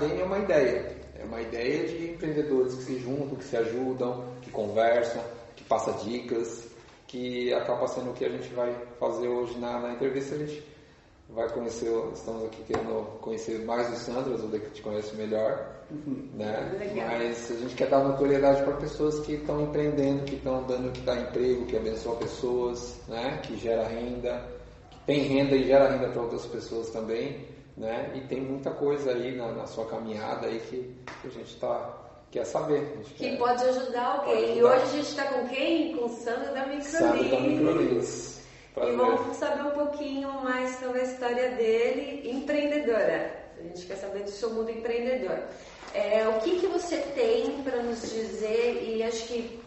É uma ideia. É uma ideia de empreendedores que se juntam, que se ajudam, que conversam, que passam dicas, que acaba sendo o que a gente vai fazer hoje na entrevista. A gente vai conhecer, estamos aqui querendo conhecer mais o Sandro, o que te conhece melhor, né? Mas a gente quer dar notoriedade para pessoas que estão empreendendo, que estão dando, que dá emprego, que abençoa pessoas, né? Que gera renda, que tem renda e gera renda para outras pessoas também, né? E tem muita coisa aí na sua caminhada aí que a gente quer saber. Que pode ajudar alguém. E hoje a gente está com quem? Com o Sandro da Microlins. Sandro da Microlins. E vamos saber um pouquinho mais sobre a história dele, empreendedora. A gente quer saber do seu mundo empreendedor. O que você tem para nos dizer? E acho que,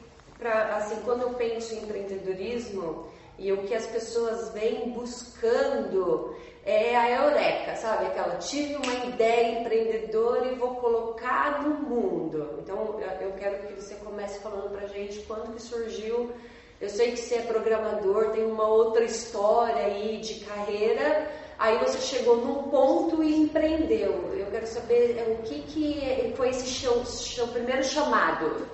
assim, quando eu penso em empreendedorismo, e o que as pessoas vêm buscando é a eureka, sabe? Aquela, tive uma ideia empreendedora e vou colocar no mundo. Então, eu quero que você comece falando pra gente quando que surgiu. Eu sei que você é programador, tem uma outra história aí de carreira, aí você chegou num ponto e empreendeu. Eu quero saber o que foi esse seu primeiro chamado.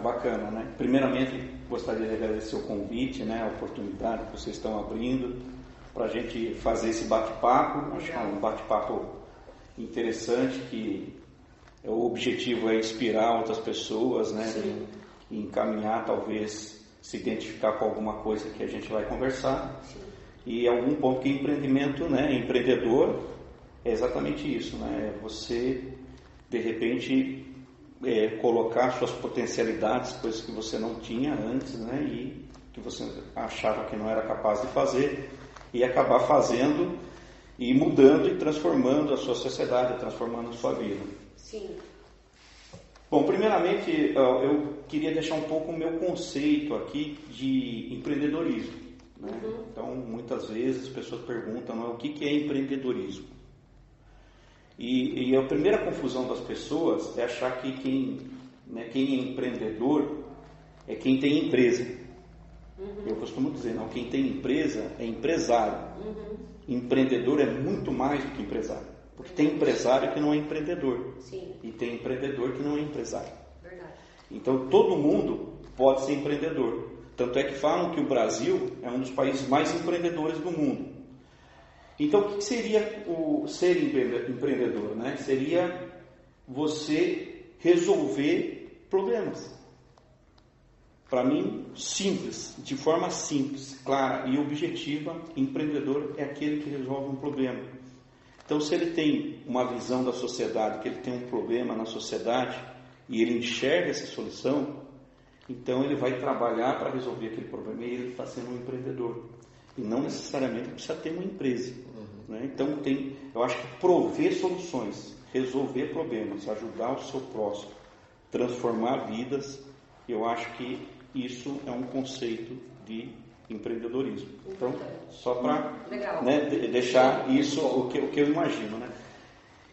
Bacana, né? Primeiramente, gostaria de agradecer o convite, né? A oportunidade que vocês estão abrindo para a gente fazer esse bate-papo. Acho que é um bate-papo interessante, que o objetivo é inspirar outras pessoas, né? E encaminhar, talvez, se identificar com alguma coisa que a gente vai conversar. Sim. E algum ponto que empreendimento, né? Empreendedor é exatamente isso, né? Você, de repente, colocar suas potencialidades, coisas que você não tinha antes, né? E que você achava que não era capaz de fazer, e acabar fazendo e mudando e transformando a sua sociedade, transformando a sua vida. Sim. Bom, primeiramente, eu queria deixar um pouco o meu conceito aqui de empreendedorismo, né? Então, muitas vezes as pessoas perguntam, o que é empreendedorismo? E a primeira confusão das pessoas é achar que quem é empreendedor é quem tem empresa. Eu costumo dizer, não, quem tem empresa é empresário. Empreendedor é muito mais do que empresário. Porque tem empresário que não é empreendedor. Sim. E tem empreendedor que não é empresário. Verdade. Então todo mundo pode ser empreendedor. Tanto é que falam que o Brasil é um dos países mais empreendedores do mundo. Então o que seria o ser empreendedor, né? Seria você resolver problemas. Para mim, simples, de forma simples, clara e objetiva, empreendedor é aquele que resolve um problema. Então, se ele tem uma visão da sociedade, que ele tem um problema na sociedade, e ele enxerga essa solução, então ele vai trabalhar para resolver aquele problema, e ele está sendo um empreendedor. E não necessariamente precisa ter uma empresa. Né? Então, eu acho que prover soluções, resolver problemas, ajudar o seu próximo, transformar vidas, eu acho que isso é um conceito de empreendedorismo. Então, só para deixar isso o que eu imagino, né?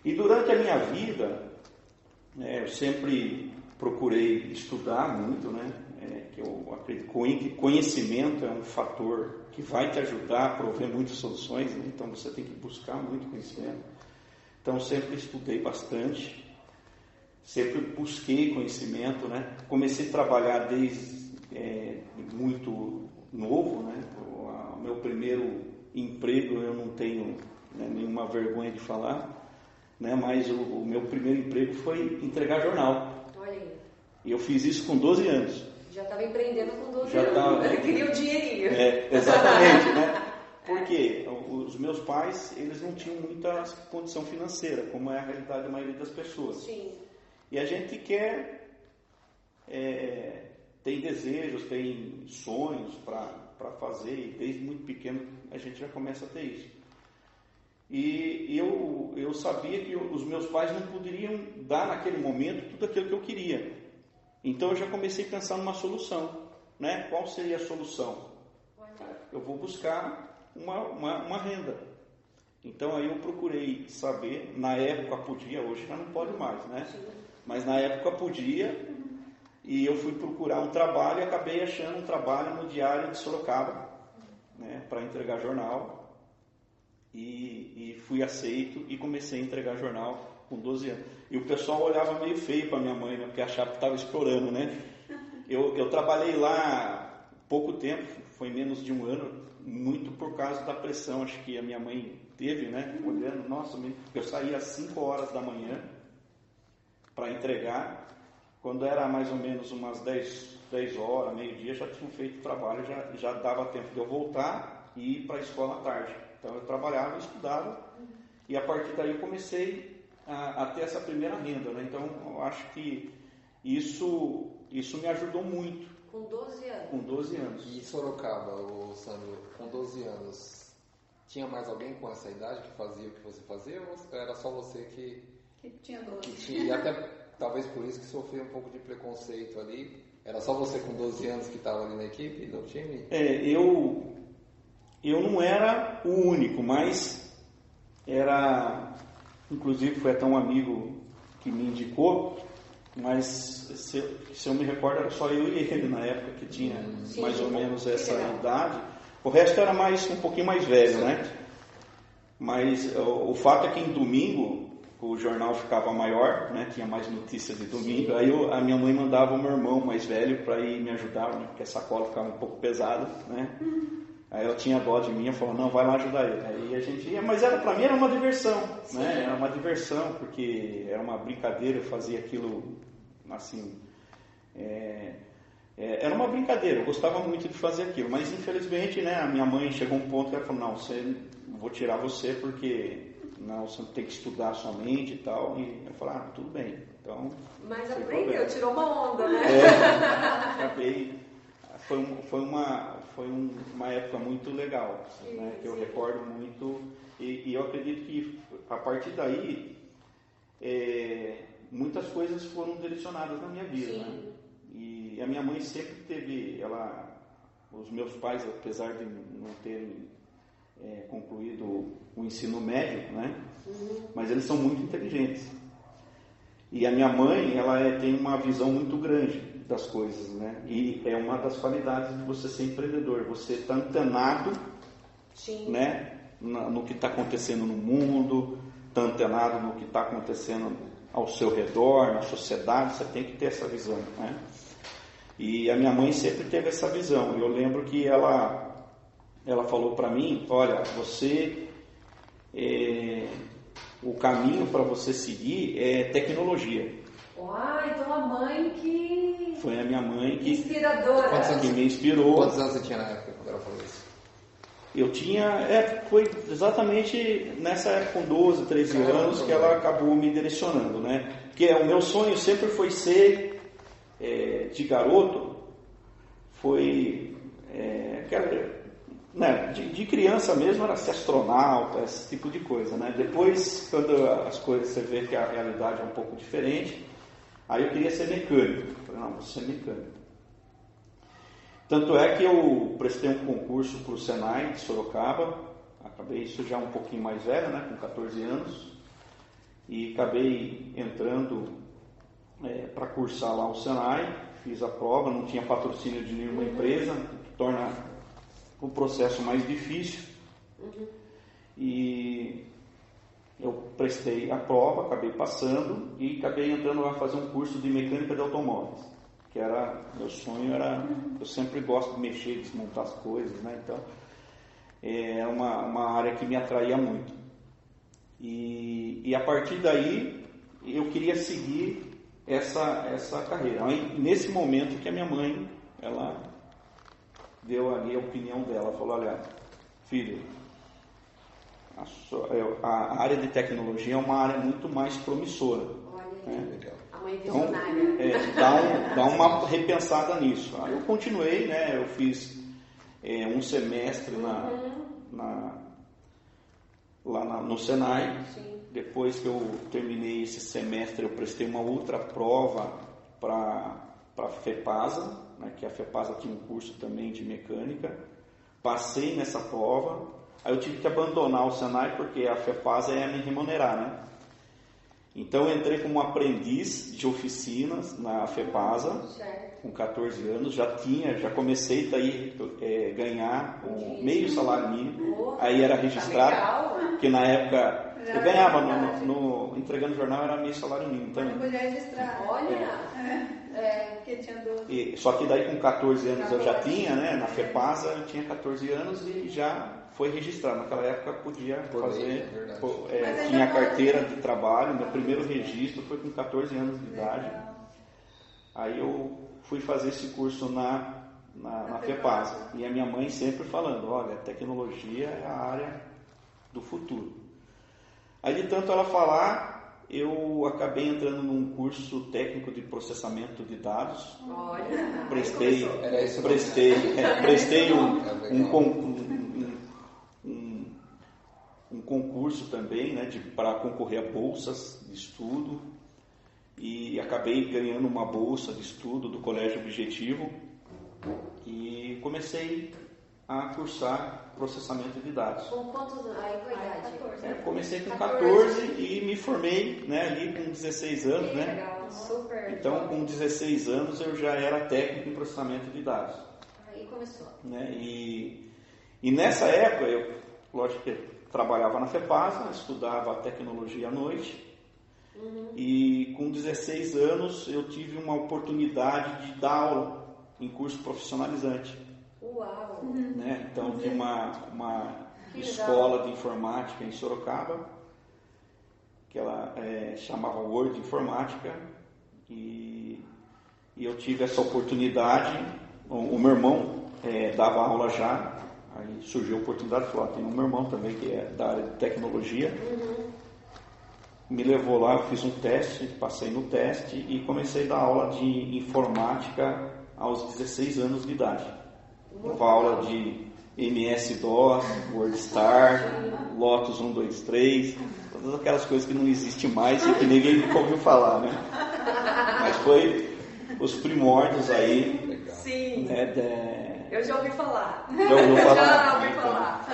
E durante a minha vida, eu sempre procurei estudar muito, né? Que eu acredito que conhecimento é um fator que vai te ajudar a prover muitas soluções, né? Então você tem que buscar muito conhecimento. Então sempre estudei bastante, sempre busquei conhecimento, né? Comecei a trabalhar desde muito novo, né? O meu primeiro emprego, eu não tenho nenhuma vergonha de falar, né? Mas o meu primeiro emprego foi entregar jornal. Olha aí. E eu fiz isso com 12 anos. Já estava empreendendo com 12 anos. Ele queria o dinheirinho. Exatamente, né? Porque os meus pais, eles não tinham muita condição financeira, como é a realidade da maioria das pessoas. Sim. E a gente quer, tem desejos, tem sonhos para fazer, e desde muito pequeno a gente já começa a ter isso. E eu sabia que os meus pais não poderiam dar naquele momento tudo aquilo que eu queria. Então eu já comecei a pensar numa solução, né? Qual seria a solução? Eu vou buscar uma renda. Então aí eu procurei saber, na época podia, hoje já não pode mais, né? Mas na época podia, e eu fui procurar um trabalho e acabei achando um trabalho no Diário de Sorocaba, né? Para entregar jornal, e fui aceito e comecei a entregar jornal com 12 anos. E o pessoal olhava meio feio para minha mãe, né? Porque achava que estava explorando, né? Eu trabalhei lá pouco tempo, foi menos de um ano, muito por causa da pressão, acho que a minha mãe teve, né? Olhando, nossa, eu saía às 5 horas da manhã para entregar. Quando era mais ou menos umas 10 horas, meio-dia, já tinham feito o trabalho, já dava tempo de eu voltar e ir para a escola à tarde. Então eu trabalhava, estudava, e a partir daí eu comecei a ter essa primeira renda, né? Então eu acho que isso me ajudou muito. Com 12 anos? Com 12 anos. E Sorocaba, Sandro, com 12 anos, tinha mais alguém com essa idade que fazia o que você fazia, ou era só você que tinha 12? E até talvez por isso que sofreu um pouco de preconceito ali. Era só você com 12 anos que estava ali na equipe, no time? Eu não era o único, mas era, inclusive foi até um amigo que me indicou, mas se eu me recordo era só eu e ele na época que tinha mais ou menos essa idade. O resto era um pouquinho mais velho, né? Mas o fato é que em domingo o jornal ficava maior, né? Tinha mais notícias de domingo. Aí a minha mãe mandava o meu irmão mais velho para ir me ajudar, né? Porque a sacola ficava um pouco pesada, né? Aí eu tinha dó de mim, eu falava, não, vai lá ajudar ele. Aí a gente ia, mas para mim era uma diversão, né? Era uma diversão, porque era uma brincadeira, eu fazia aquilo assim, era uma brincadeira, eu gostava muito de fazer aquilo, mas infelizmente, né, a minha mãe chegou a um ponto que ela falou, não, vou tirar você porque você tem que estudar somente e tal, e eu falei, tudo bem, então... Mas aprendeu, tirou uma onda, né? Acabei, foi uma época muito legal, né, que eu recordo muito, e eu acredito que a partir daí, muitas coisas foram direcionadas na minha vida, né? E a minha mãe sempre teve, os meus pais, apesar de não terem concluído o ensino médio, né? Mas eles são muito inteligentes. E a minha mãe, tem uma visão muito grande das coisas, né? E é uma das qualidades de você ser empreendedor, você está antenado, né? No que está acontecendo no mundo, está antenado no que está acontecendo ao seu redor, na sociedade, você tem que ter essa visão, né? E a minha mãe sempre teve essa visão. Eu lembro que ela falou para mim, olha, o caminho para você seguir é tecnologia. Então a mãe que... Foi a minha mãe que... Inspiradora. Que me inspirou. Quantos anos você tinha na época quando ela falou isso? Eu tinha, foi exatamente nessa época, com 12, 13 anos, que ela acabou me direcionando, né? Porque o meu sonho sempre foi ser, de garoto, de criança mesmo, era ser astronauta, esse tipo de coisa, né? Depois, quando as coisas, você vê que a realidade é um pouco diferente, aí eu queria ser mecânico. Eu falei, não, vou ser mecânico. Tanto é que eu prestei um concurso para o Senai de Sorocaba, acabei isso já um pouquinho mais velho, né, com 14 anos, e acabei entrando para cursar lá o Senai, fiz a prova, não tinha patrocínio de nenhuma empresa, que torna o processo mais difícil, e eu prestei a prova, acabei passando e acabei entrando lá fazer um curso de mecânica de automóveis. Que meu sonho eu sempre gosto de mexer, desmontar as coisas, né? Então, é uma área que me atraía muito. E a partir daí, eu queria seguir essa carreira. Aí, nesse momento que a minha mãe, ela deu ali a opinião dela, falou, olha, filho, a área de tecnologia é uma área muito mais promissora. Olha, a mãe visionária. Então, dá uma repensada nisso. Aí eu continuei, né? Eu fiz um semestre lá no Senai. Sim. Depois que eu terminei esse semestre, eu prestei uma outra prova para a FEPASA, né? Que a FEPASA tinha um curso também de mecânica. Passei nessa prova. Aí eu tive que abandonar o Senai porque a FEPASA ia me remunerar, né? Então eu entrei como aprendiz de oficinas na FEPASA, com 14 anos, já comecei a ganhar meio salário mínimo, aí era registrado, porque na época eu ganhava, entregando jornal era meio salário mínimo também. Não podia registrar. Olha! Porque tinha 12. Só que daí com 14 anos eu já tinha, né, na FEPASA eu tinha 14 anos e já foi registrado. Naquela época podia fazer, tinha carteira de trabalho, meu primeiro registro foi com 14 anos de idade. Aí eu fui fazer esse curso na FEPASA. E a minha mãe sempre falando, olha, tecnologia é a área do futuro. Aí de tanto ela falar, eu acabei entrando num curso técnico de processamento de dados. Olha, prestei um concurso também, né, para concorrer a bolsas de estudo, e acabei ganhando uma bolsa de estudo do Colégio Objetivo e comecei a cursar processamento de dados. Com quantos anos? Aí, qual a idade? Comecei com 14 e me formei, né, ali com 16 anos, né? Legal, super. Então, com 16 anos eu já era técnico em processamento de dados. Aí começou. Né? E nessa época, lógico que trabalhava na FEPASA, estudava tecnologia à noite. E com 16 anos eu tive uma oportunidade de dar aula em curso profissionalizante. Uau! Né? Então, de uma escola de informática em Sorocaba, que ela chamava Word Informática, e eu tive essa oportunidade. O meu irmão dava aula já, aí surgiu a oportunidade, falou, tem um meu irmão também que é da área de tecnologia, me levou lá, eu fiz um teste, passei no teste e comecei a dar aula de informática aos 16 anos de idade. Dava aula de MS-DOS, WordStar, Lotus 123, todas aquelas coisas que não existem mais e que ninguém nunca ouviu falar, né? Mas foi os primórdios aí. Sim. Né, eu já ouvi falar. Já ouviu falar? Já ouvi falar.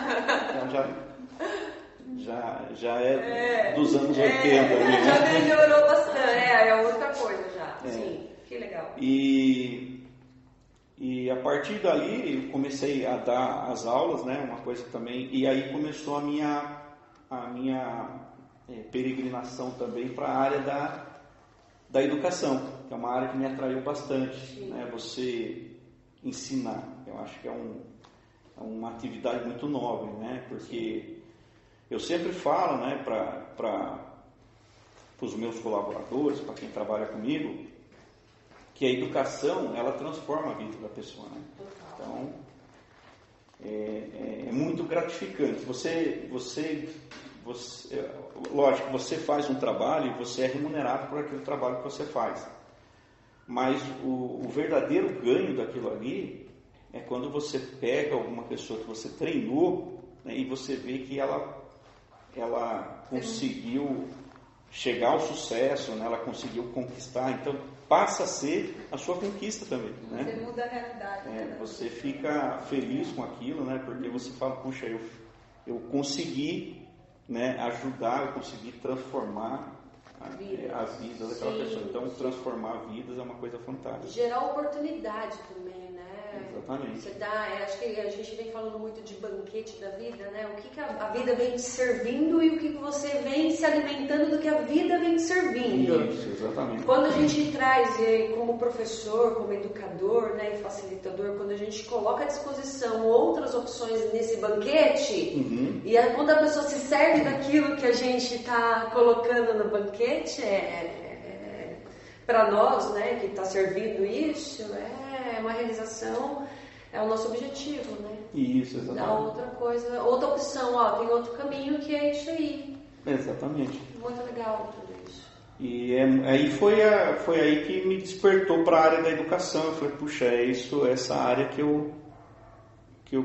Então já é dos anos 80. Né? Já melhorou bastante. É outra coisa já. Sim, que legal. E a partir dali eu comecei a dar as aulas, né? Uma coisa também. E aí começou a minha peregrinação também para a área da educação, que é uma área que me atraiu bastante. Né? Você ensinar, eu acho que é uma atividade muito nobre, né? Porque eu sempre falo, né, para os meus colaboradores, para quem trabalha comigo, que a educação, ela transforma a vida da pessoa, né? Então, é muito gratificante. Lógico, você faz um trabalho e você é remunerado por aquele trabalho que você faz. Mas o verdadeiro ganho daquilo ali é quando você pega alguma pessoa que você treinou, né, e você vê que ela conseguiu chegar ao sucesso, né, ela conseguiu conquistar. Então, passa a ser a sua conquista também. Né? Você muda a realidade. Você fica feliz com aquilo, né, porque você fala, puxa, eu consegui, né, ajudar, eu consegui transformar as vidas daquela pessoa. Então, transformar vidas é uma coisa fantástica. Gerar oportunidade também, né? Exatamente. Você acho que a gente vem falando muito de banquete da vida, né? O que a vida vem te servindo e o que você vem se alimentando do que a vida vem te servindo. Isso, exatamente. Quando a gente traz, como professor, como educador, né, e facilitador, quando a gente coloca à disposição outras opções nesse banquete, e quando a pessoa se serve daquilo que a gente está colocando no banquete, para nós, né, que está servindo isso, é uma realização, é o nosso objetivo, né? Isso, exatamente. Dá outra coisa, outra opção, tem outro caminho que é isso aí. Exatamente. Muito legal tudo isso. E aí foi aí que me despertou para a área da educação. Eu falei, puxa, essa área que eu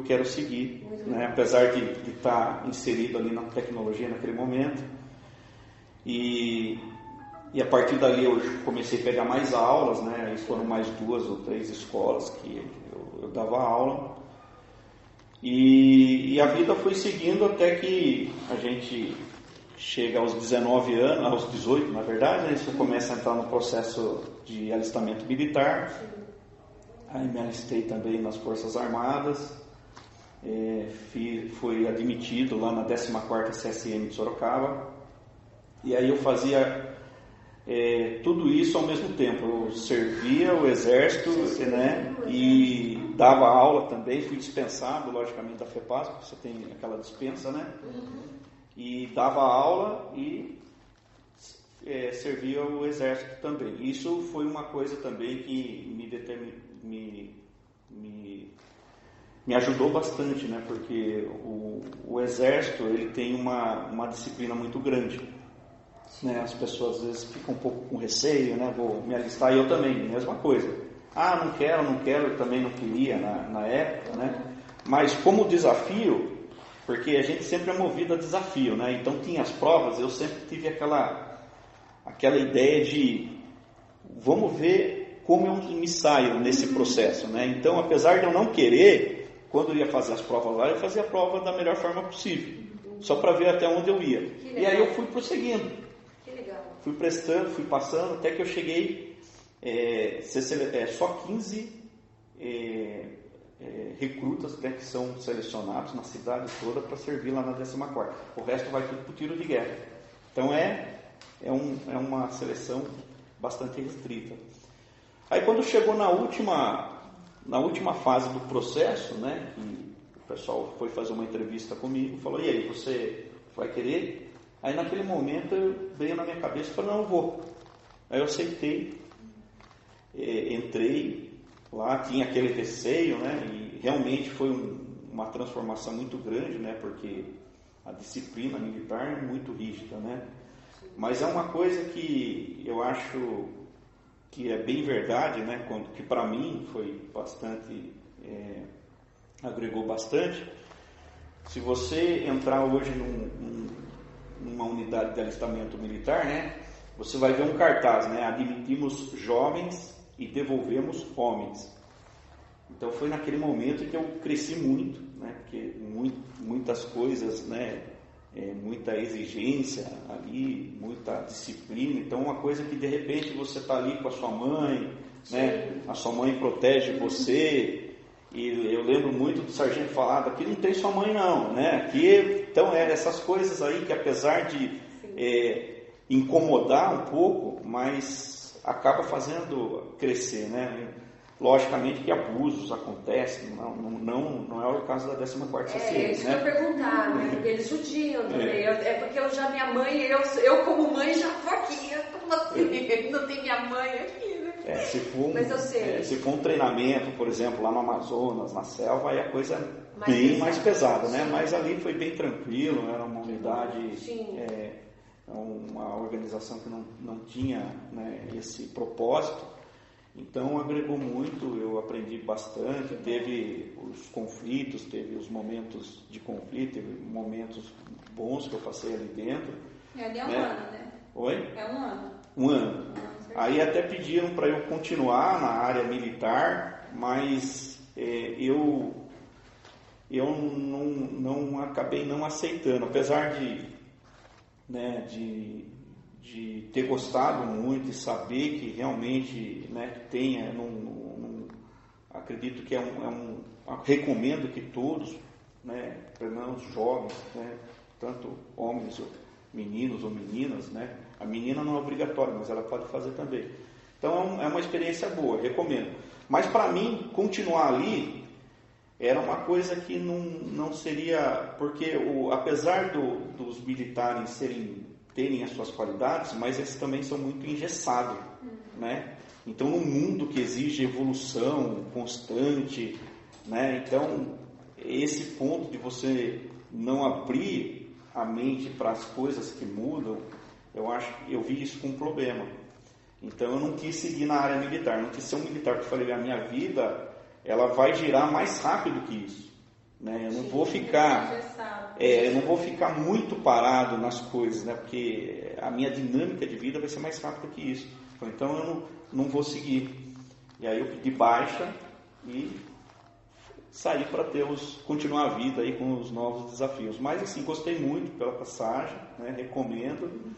quero seguir, né? Apesar de estar inserido ali na tecnologia naquele momento. E a partir dali eu comecei a pegar mais aulas, né? Aí foram mais 2 ou 3 escolas que eu dava aula. E a vida foi seguindo até que a gente chega aos 19 anos, aos 18 na verdade, aí você começa a entrar no processo de alistamento militar. Aí me alistei também nas Forças Armadas, fui admitido lá na 14ª CSM de Sorocaba, e aí eu fazia tudo isso ao mesmo tempo. Eu servia o Exército, né, e dava aula também, fui dispensado, logicamente, da FEPAS, porque você tem aquela dispensa, né? E dava aula e servia o Exército também. Isso foi uma coisa também que me ajudou bastante, né? Porque o Exército, ele tem uma disciplina muito grande, né? As pessoas às vezes ficam um pouco com receio, né? Vou me alistar, e eu também, mesma coisa. Não quero, eu também não queria na época, né? Mas como desafio, porque a gente sempre é movido a desafio, né? Então tinha as provas, eu sempre tive aquela ideia de vamos ver como eu me saio nesse processo, né? Então, apesar de eu não querer, quando eu ia fazer as provas lá, eu fazia a prova da melhor forma possível, só para ver até onde eu ia. E aí eu fui prosseguindo. Que legal. Fui prestando, fui passando, até que eu cheguei só 15 recrutas, né, que são selecionados na cidade toda para servir lá na 14ª. O resto vai tudo para o tiro de guerra. Então é uma seleção bastante restrita. Aí quando chegou na última fase do processo, né, que o pessoal foi fazer uma entrevista comigo, falou: e aí, você vai querer? Aí naquele momento veio na minha cabeça e falei: não, eu vou. Aí eu aceitei, entrei lá, tinha aquele receio, né, e realmente foi uma transformação muito grande, né, porque a disciplina militar é muito rígida, né? Mas é uma coisa que eu acho que é bem verdade, né? Que para mim foi bastante, agregou bastante. Se você entrar hoje numa unidade de alistamento militar, né? Você vai ver um cartaz, né? Admitimos jovens e devolvemos homens. Então foi naquele momento que eu cresci muito, né? Porque muitas coisas, né? Muita exigência ali, muita disciplina. Então uma coisa que de repente você está ali com a sua mãe, né? A sua mãe protege você, e eu lembro muito do sargento falar: aqui não tem sua mãe não, né? Aqui, então essas coisas aí que apesar de incomodar um pouco, mas acaba fazendo crescer, né? Logicamente que abusos acontecem, não é o caso da 14ª CSM, isso né? que eu ia perguntar, né? Porque eles judiam também. Porque minha mãe, eu como mãe já tô aqui, como assim? Não tem minha mãe aqui, né? Mas eu sei. Se for um treinamento, por exemplo, lá no Amazonas, na selva, aí a coisa é bem mais pesada, né? Mas ali foi bem tranquilo, era uma unidade, uma organização que não tinha, né, esse propósito. Então agregou muito, eu aprendi bastante, teve os conflitos, teve os momentos de conflito, teve momentos bons que eu passei ali dentro. Ali é um ano, né? Oi? É um ano. Um ano. Aí até pediram para eu continuar na área militar, mas eu não acabei não aceitando, apesar de ter gostado muito e saber que realmente, né, tenha, acredito que recomendo que todos, né, pelo menos jovens, né, tanto homens, meninos ou meninas, né, a menina não é obrigatória, mas ela pode fazer também. Então é uma experiência boa, recomendo. Mas para mim, continuar ali era uma coisa que não seria, porque apesar dos militares terem as suas qualidades, mas eles também são muito engessados, né? Então, num mundo que exige evolução constante, né? Então, esse ponto de você não abrir a mente para as coisas que mudam, eu vi isso como um problema. Então, eu não quis seguir na área militar, não quis ser um militar, porque eu falei: a minha vida, ela vai girar mais rápido que isso. Né? Eu não vou ficar muito parado nas coisas, né? Porque a minha dinâmica de vida vai ser mais rápida que isso. Então eu não vou seguir. E aí eu pedi baixa e sair para continuar a vida aí com os novos desafios. Mas assim, gostei muito pela passagem, né? Recomendo.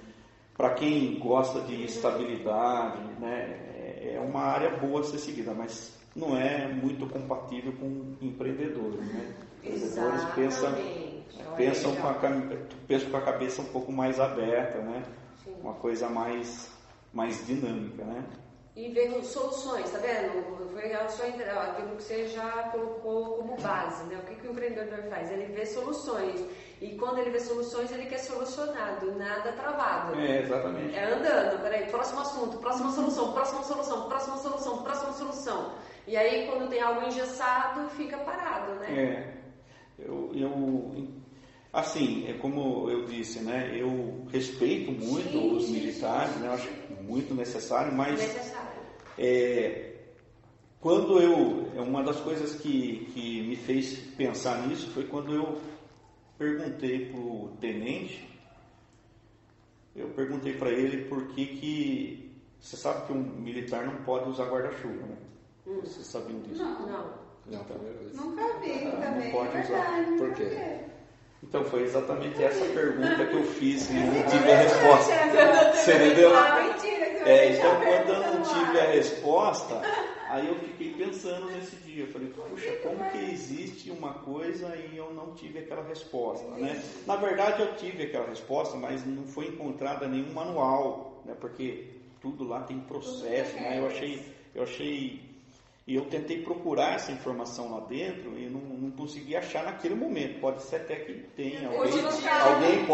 Para quem gosta de estabilidade, né? É uma área boa a ser seguida, mas não é muito compatível com empreendedores, né? Empreendedores pensam com a cabeça um pouco mais aberta, né? Sim. Uma coisa mais dinâmica, né? E ver soluções, tá vendo? Foi aquilo que você já colocou como base, né? O que o empreendedor faz? Ele vê soluções. E quando ele vê soluções, ele quer solucionado, nada travado. Exatamente. É andando, peraí, próximo assunto, próxima solução, próxima solução, próxima solução, próxima solução. E aí, quando tem algo engessado, fica parado, né? Assim, é como eu disse, né? Eu respeito muito os militares, né? Eu acho muito necessário, mas uma das coisas que me fez pensar nisso foi quando eu perguntei para o tenente, para ele por que você sabe que um militar não pode usar guarda-chuva, né? Vocês sabiam disso? Não. Então, Nunca vi também. Não pode usar. Por quê? Então foi exatamente essa pergunta que eu fiz e não tive a resposta. Você entendeu? Então quando eu não tive a resposta, aí eu fiquei pensando nesse dia. Eu falei, puxa, como que existe uma coisa e eu não tive aquela resposta, né? Na verdade eu tive aquela resposta, mas não foi encontrada nenhum manual, né? Porque tudo lá tem processo, né? Eu achei e eu tentei procurar essa informação lá dentro e não consegui achar naquele momento. Pode ser até que tenha alguém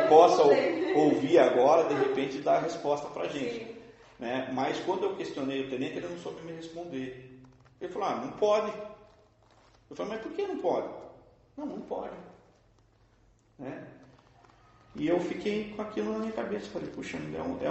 possa ouvir agora, de repente, dar a resposta para a gente. Né? Mas quando eu questionei o tenente, ele não soube me responder. Ele falou, não pode. Eu falei, mas por que não pode? Não pode. Né? E eu fiquei com aquilo na minha cabeça. Falei, puxa, é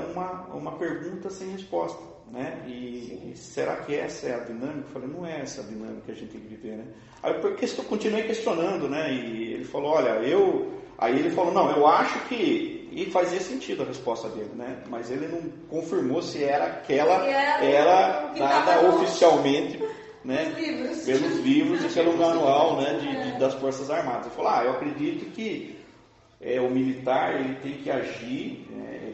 uma pergunta sem resposta. Né? E será que essa é a dinâmica? Eu falei, não é essa a dinâmica que a gente tem que viver, né? Aí eu continuei questionando, né? E ele falou, aí ele falou, não, eu acho que, e fazia sentido a resposta dele, né? Mas ele não confirmou se era aquela, era dada oficialmente, né? Pelos livros e pelo manual, né? Das Forças Armadas. Ele falou, eu acredito que o militar, ele tem que agir, né?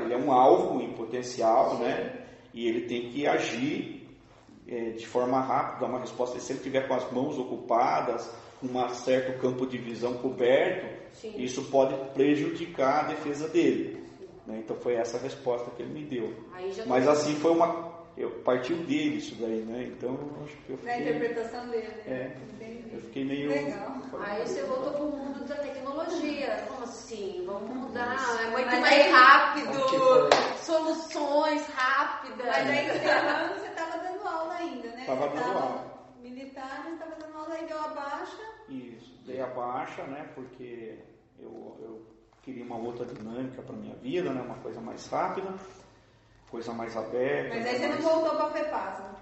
Ele é um alvo em potencial, né? E ele tem que agir de forma rápida, dar uma resposta. Se ele tiver com as mãos ocupadas, com um certo campo de visão coberto, isso pode prejudicar a defesa dele. Né? Então foi essa a resposta que ele me deu. Mas assim partiu dele isso daí, né? Então eu acho que eu fiquei... Na interpretação dele, né? Eu fiquei meio... Legal. Aí você voltou para o mundo da tecnologia. Como assim? Vamos mudar. É muito mais rápido. Soluções rápidas. Mas aí você estava dando aula ainda, né? Estava dando aula. Militar, mas estava dando aula e deu a baixa. Isso, dei a baixa, né? Porque eu queria uma outra dinâmica para minha vida, né? Uma coisa mais rápida, coisa mais aberta. Mas aí você não voltou para a FEPASA?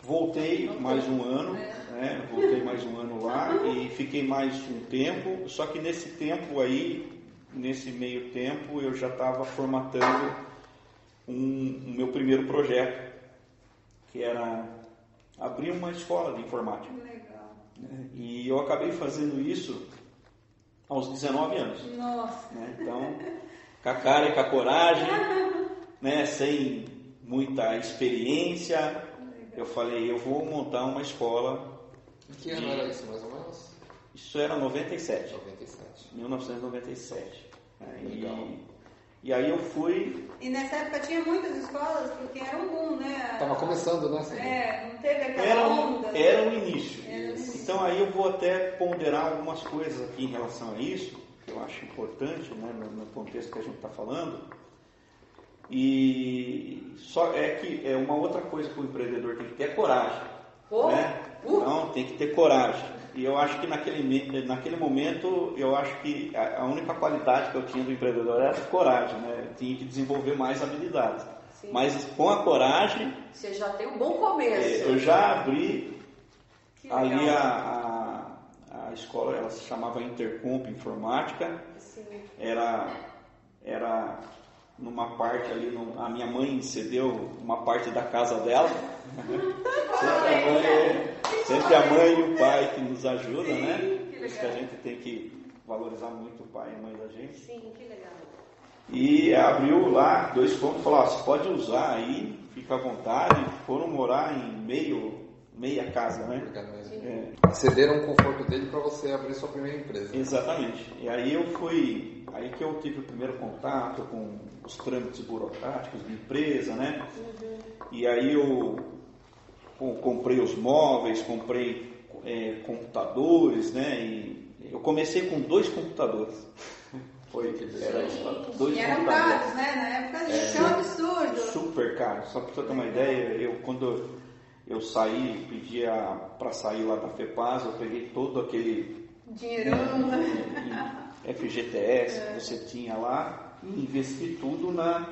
Voltei mais um ano, né? Voltei mais um ano lá e fiquei mais um tempo, só que nesse tempo aí, nesse meio tempo, eu já estava formatando o meu primeiro projeto, que era abrir uma escola de informática. Legal. E eu acabei fazendo isso aos 19 anos. Nossa! Né? Então, com a cara e com a coragem, né? Sem muita experiência, eu falei, eu vou montar uma escola. Em que ano era isso, mais ou menos? Isso era 97. 1997. Legal. E aí eu fui... E nessa época tinha muitas escolas, porque era um boom, né? Tava começando, né? Não teve aquela onda. Era o início. Então aí eu vou até ponderar algumas coisas aqui em relação a isso, que eu acho importante, né, no contexto que a gente está falando. E só é que uma outra coisa que o empreendedor tem que ter é coragem. Né? Não, tem que ter coragem. E eu acho que naquele momento, eu acho que a única qualidade que eu tinha do empreendedor era a coragem, né? Eu tinha que desenvolver mais habilidades. Sim. Mas com a coragem... Você já tem um bom começo. Eu já abri ali a escola, ela se chamava Intercomp Informática. Sim. Era numa parte ali, a minha mãe cedeu uma parte da casa dela. Sempre a mãe e o pai que nos ajudam, né? Por isso que a gente tem que valorizar muito o pai e a mãe da gente. Sim, que legal. E abriu lá 2 cômodos, falou, você pode usar aí, fica à vontade. Foram morar em meia casa, né? Cederam o conforto dele para você abrir sua primeira empresa. Exatamente. E aí aí que eu tive o primeiro contato com os trâmites burocráticos de empresa, né? E aí eu comprei os móveis, comprei computadores, né? E eu comecei com 2 computadores. Era 2 E eram computadores. caros, né? Na época isso é um absurdo. Super caro. Só para você ter uma ideia, quando eu saí, pedia para sair lá da FEPAS, eu peguei todo aquele Dinheirão. FGTS que você tinha lá e investi tudo na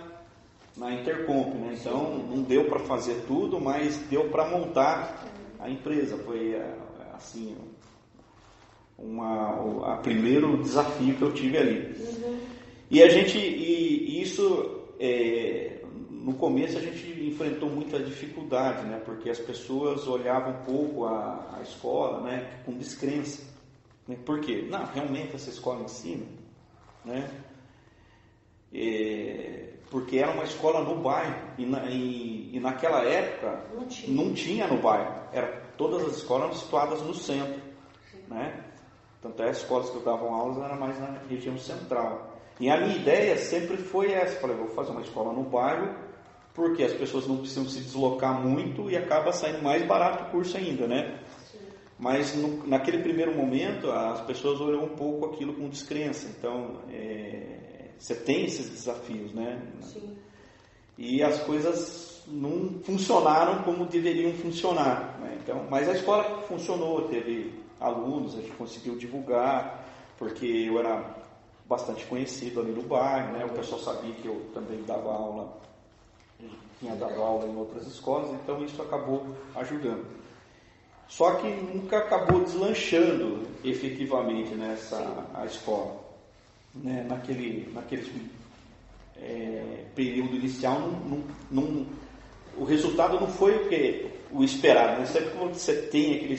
Intercomp, né? Então não deu para fazer tudo, mas deu para montar a empresa. Foi assim a primeiro desafio que eu tive ali. E isso no começo a gente enfrentou muita dificuldade, né? Porque as pessoas olhavam um pouco a escola, né? Com descrença. Né? Por quê? Não, realmente essa escola ensina, né? Porque era uma escola no bairro e naquela época não tinha no bairro. Todas as escolas eram situadas no centro, né? Tanto é as escolas que eu dava aulas eram mais na região central. E a minha ideia sempre foi essa. Falei, vou fazer uma escola no bairro, porque as pessoas não precisam se deslocar muito e acaba saindo mais barato o curso ainda, né? Sim. Mas naquele primeiro momento as pessoas olham um pouco aquilo com descrença. Então você tem esses desafios, né? Sim. E as coisas não funcionaram como deveriam funcionar, né? Então, mas a escola funcionou, teve alunos, a gente conseguiu divulgar, porque eu era bastante conhecido ali no bairro, né? O pessoal sabia que eu também dava aula, tinha dado aula em outras escolas, então isso acabou ajudando. Só que nunca acabou deslanchando efetivamente a escola, né? Naquele período inicial, o resultado não foi o esperado, né? Sempre quando você tem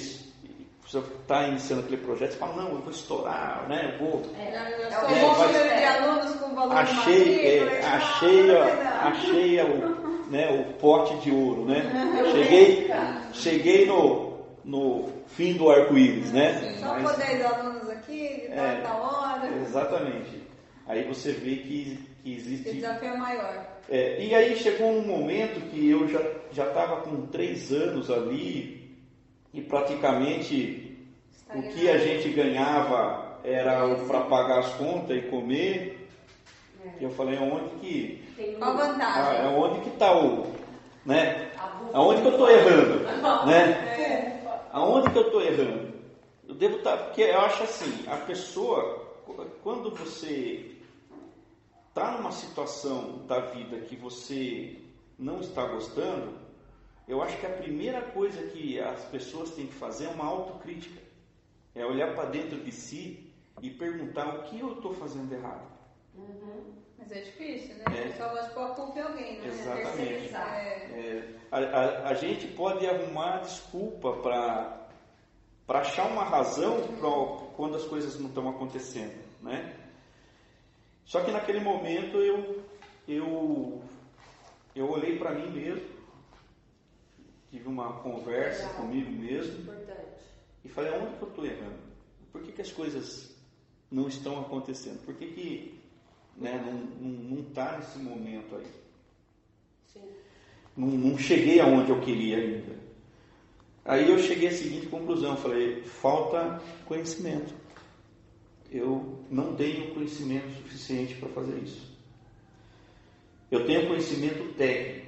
você está iniciando aquele projeto, você fala, não, eu vou estourar, né? Eu vou... o número de alunos com valor achei o pote de ouro, né? Cheguei no fim do arco-íris, né? Só por 10 alunos aqui, de tanta hora. Exatamente. Aí você vê que existe... O desafio é maior. E aí chegou um momento que eu já estava com 3 anos ali e praticamente o que a gente ganhava era para pagar as contas e comer. E eu falei, qual a vantagem? Onde que está né? Aonde que eu estou errando? Né? Aonde que eu estou errando? Eu devo estar, porque eu acho assim, a pessoa, quando você está numa situação da vida que você não está gostando, eu acho que a primeira coisa que as pessoas têm que fazer é uma autocrítica. É olhar para dentro de si e perguntar o que eu estou fazendo errado. Mas é difícil, né? O pessoal gosta de pôr a culpa em alguém, né? Exatamente. A gente pode arrumar desculpa para achar uma razão quando as coisas não estão acontecendo, né? Só que naquele momento eu olhei para mim mesmo, tive uma conversa comigo mesmo. Importante. E falei, aonde que eu estou errando? Por que as coisas não estão acontecendo? Por que não está nesse momento aí? Sim. Não cheguei aonde eu queria ainda. Aí eu cheguei à seguinte conclusão, falei, falta conhecimento. Eu não tenho conhecimento suficiente para fazer isso. Eu tenho conhecimento técnico.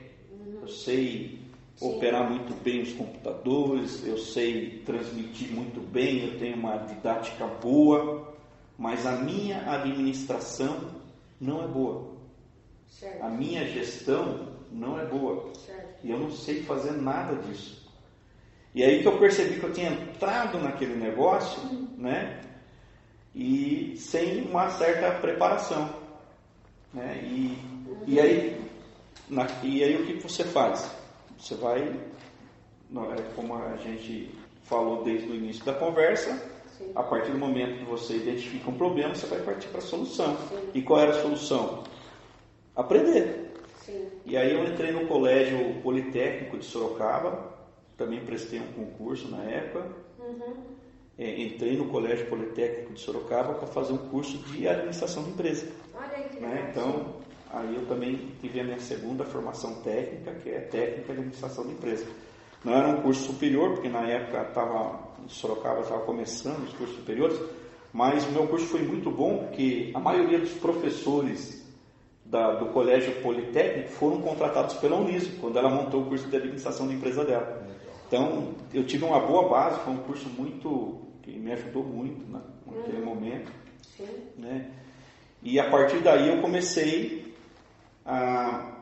Eu sei operar muito bem os computadores, eu sei transmitir muito bem, eu tenho uma didática boa, mas a minha administração não é boa. Certo. A minha gestão não é boa. Certo. E eu não sei fazer nada disso. E aí que eu percebi que eu tinha entrado naquele negócio, né? E sem uma certa preparação, né? E aí o que você faz? Você vai, como a gente falou desde o início da conversa, Sim. a partir do momento que você identifica um problema, você vai partir para a solução. Sim. E qual era a solução? Aprender. Sim. E aí eu entrei no Colégio Politécnico de Sorocaba, também prestei um concurso na época. Entrei no Colégio Politécnico de Sorocaba para fazer um curso de administração de empresa. Olha aí que legal. Né? Então, aí eu também tive a minha segunda formação técnica, que é técnica de administração de empresa. Não era um curso superior, porque na época em Sorocaba estava começando os cursos superiores, mas o meu curso foi muito bom, porque a maioria dos professores do Colégio Politécnico foram contratados pela Uniso, quando ela montou o curso de administração de empresa dela. Então, eu tive uma boa base, foi um curso que me ajudou muito naquele momento. Sim. Né? E a partir daí eu comecei a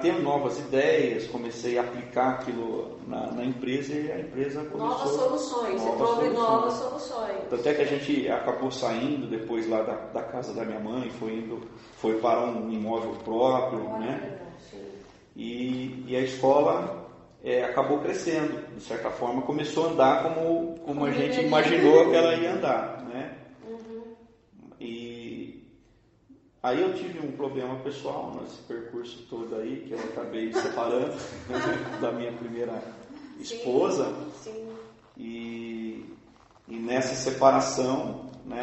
ter novas ideias, comecei a aplicar aquilo na empresa e a empresa começou... Novas soluções, você trouxe novas soluções. Até que a gente acabou saindo depois lá da casa da minha mãe, foi para um imóvel próprio, né? E a escola acabou crescendo, de certa forma, começou a andar como a gente imaginou que ela ia andar, né? E aí eu tive um problema pessoal nesse percurso todo aí, que eu acabei separando da minha primeira esposa. Sim. E nessa separação, né,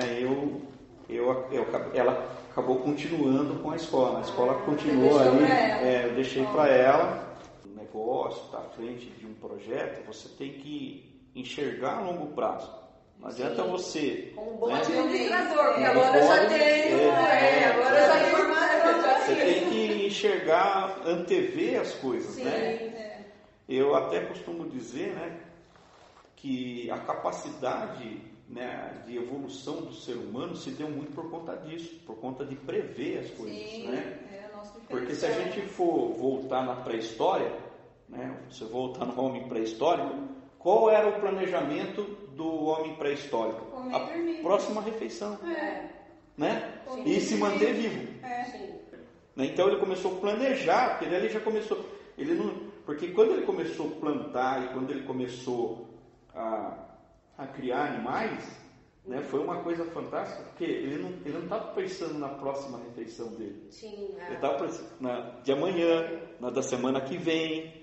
ela acabou continuando com a escola. A escola continuou aí, eu deixei para ela. O negócio está à frente de um projeto, você tem que enxergar a longo prazo. Não adianta você... Como um bom né, administrador, porque agora eu já tenho... agora eu já tenho formação. Você tem que enxergar, antever as coisas, Sim, né? Eu até costumo dizer, né, que a capacidade, né, de evolução do ser humano se deu muito por conta disso, por conta de prever as coisas. Sim, né? Nosso Porque se a gente for voltar na pré-história, né, você voltar no homem pré-histórico, qual era o planejamento do homem pré-histórico? A próxima refeição. Né? E se manter vivo. Então ele começou a planejar, porque ele já começou... Porque quando ele começou a plantar e quando ele começou a criar animais, né, foi uma coisa fantástica, porque ele não estava pensando na próxima refeição dele. Sim, Ele estava pensando de amanhã, na da semana que vem,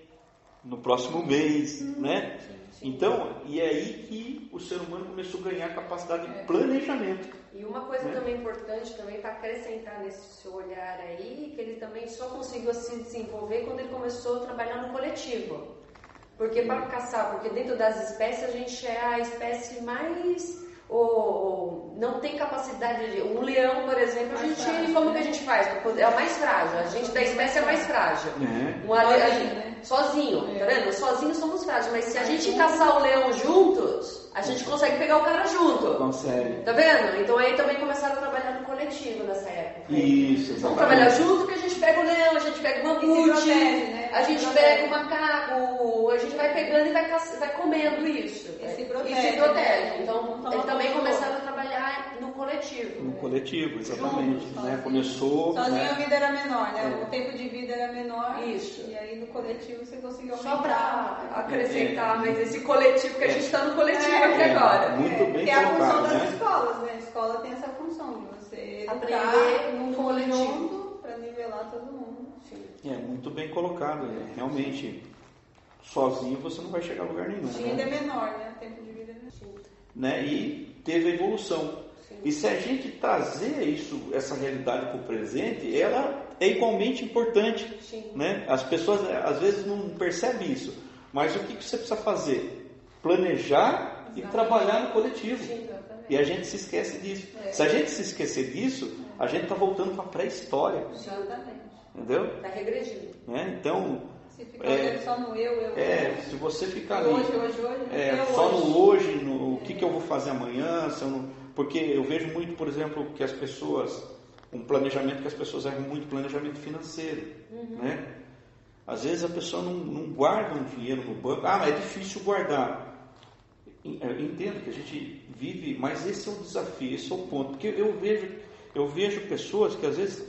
no próximo mês, né? Então, e é aí que o ser humano começou a ganhar capacidade de planejamento. E uma coisa também importante também para acrescentar nesse seu olhar aí, que ele também só conseguiu se desenvolver quando ele começou a trabalhar no coletivo. Porque para caçar, porque dentro das espécies a gente é a espécie mais... não tem capacidade de... Um leão, por exemplo, como que a gente faz? É o mais frágil. A gente da espécie é a mais frágil. Sozinho, tá vendo? Sozinhos somos frágeis, mas se a gente caçar o leão juntos, a gente consegue pegar o cara junto. Consegue. Tá vendo? Então aí também começaram a trabalhar no coletivo nessa época. Isso, exatamente. Vamos trabalhar junto que a gente pega o leão, a gente pega o mamute, a gente pega o macaco, a gente vai pegando e vai comendo isso. E se protege. Então eles também começaram a trabalhar no coletivo. No coletivo, exatamente. Né? Começou... Sozinho a vida era menor, né? O tempo de vida era menor. Isso. E aí no coletivo você conseguiu aumentar. Só para acrescentar, mas esse coletivo, que a gente está no coletivo aqui agora. Muito bem que é a função colocado, das escolas, né? A escola tem essa função de você aprender num coletivo para nivelar todo mundo. É muito bem colocado. Realmente, sozinho você não vai chegar a lugar nenhum. A vida é menor, né? O tempo de vida é menor. Né? E teve a evolução. E se a gente trazer essa realidade para o presente, ela é igualmente importante. Né? As pessoas às vezes não percebem isso. Mas o que você precisa fazer? Planejar e trabalhar no coletivo. E a gente se esquece disso. Se a gente se esquecer disso, a gente está voltando para a pré-história. Exatamente. Entendeu? Está regredindo. Né? Então... Se ficar olhando só no eu. Se você ficar ali... Hoje. Só no hoje, no que eu vou fazer amanhã, porque eu vejo muito, por exemplo, que as pessoas... Um planejamento que as pessoas erram muito, planejamento financeiro. Né? Às vezes a pessoa não guarda um dinheiro no banco. Mas é difícil guardar. Eu entendo que a gente vive, mas esse é o desafio, esse é o ponto. Porque eu vejo eu vejo pessoas que às vezes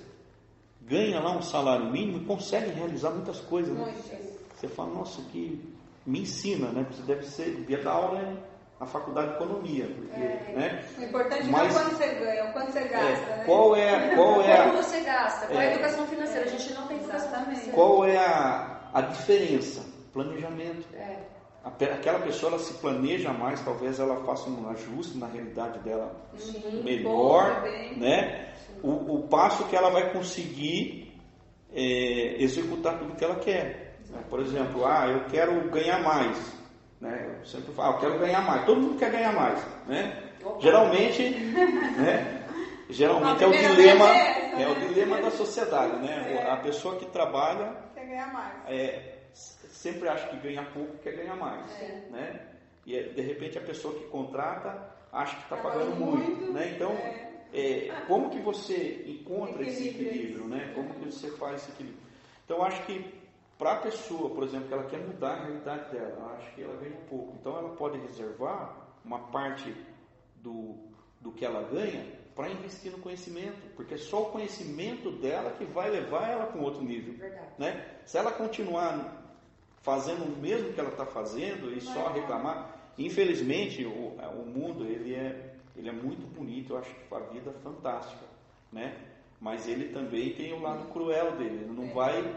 ganham lá um salário mínimo e conseguem realizar muitas coisas, né? Você fala, nossa, que me ensina, né? Você devia dar aula na faculdade de economia, porque, né? O importante não é quanto você ganha, é o quanto você gasta, né? Qual é como você gasta? Qual é a educação financeira? A gente não tem educação financeira. Qual é a diferença? Planejamento. Aquela pessoa, ela se planeja mais, talvez ela faça um ajuste na realidade dela melhor, né? O passo que ela vai conseguir executar tudo que ela quer. Por exemplo, eu quero ganhar mais, né? Eu sempre falo, eu quero ganhar mais. Todo mundo quer ganhar mais, né? Geralmente, né? Geralmente é o dilema da sociedade, né? A pessoa que trabalha quer ganhar mais. Sempre acha que ganha pouco, quer ganhar mais, né? E de repente a pessoa que contrata acha que está pagando muito, né? Então, como que você encontra esse equilíbrio, né? Como que você faz esse equilíbrio? Então, acho que para a pessoa, por exemplo, que ela quer mudar a realidade dela, eu acho que ela ganha pouco. Então, ela pode reservar uma parte do que ela ganha para investir no conhecimento, porque é só o conhecimento dela que vai levar ela para um outro nível, né? Se ela continuar fazendo o mesmo que ela está fazendo e só reclamar, infelizmente o mundo ele é muito bonito, eu acho que a vida é fantástica, né? Mas ele também tem o lado cruel dele, ele não vai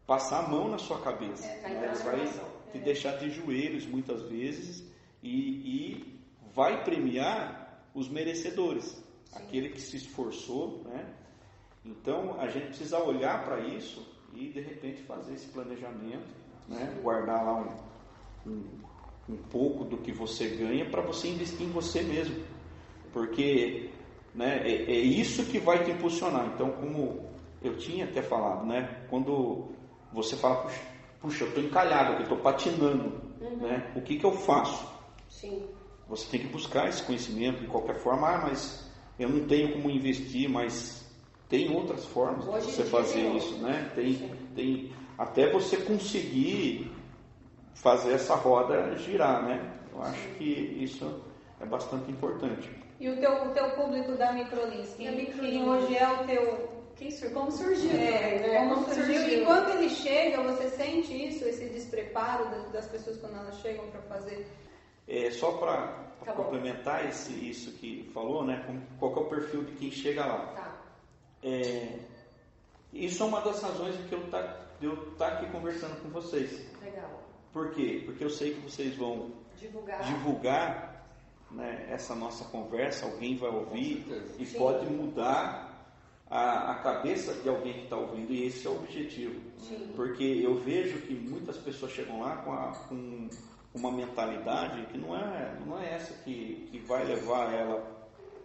passar a mão na sua cabeça, né? Ele vai te deixar de joelhos muitas vezes e vai premiar os merecedores, aquele que se esforçou, né? Então a gente precisa olhar para isso e de repente fazer esse planejamento, né? Guardar lá um pouco do que você ganha para você investir em você mesmo, porque, né, é isso que vai te impulsionar. Então, como eu tinha até falado, né, quando você fala, puxa, eu estou encalhado aqui, estou patinando, né, o que eu faço? Você tem que buscar esse conhecimento de qualquer forma. Mas eu não tenho como investir, mas tem outras formas de você fazer isso, né? Tem até você conseguir fazer essa roda girar, né? Eu acho que isso é bastante importante. E o teu público da Microlins, que hoje é o teu... Como surgiu? Como surgiu? E quando ele chega, você sente isso, esse despreparo das pessoas quando elas chegam para fazer? Só para complementar isso que falou, né? Qual que é o perfil de quem chega lá? Isso é uma das razões de eu estar aqui conversando com vocês. Legal. Por quê? Porque eu sei que vocês vão divulgar, né, essa nossa conversa, alguém vai ouvir e pode mudar a cabeça de alguém que está ouvindo, e esse é o objetivo. Porque eu vejo que muitas pessoas chegam lá com uma mentalidade que não é essa que vai levar ela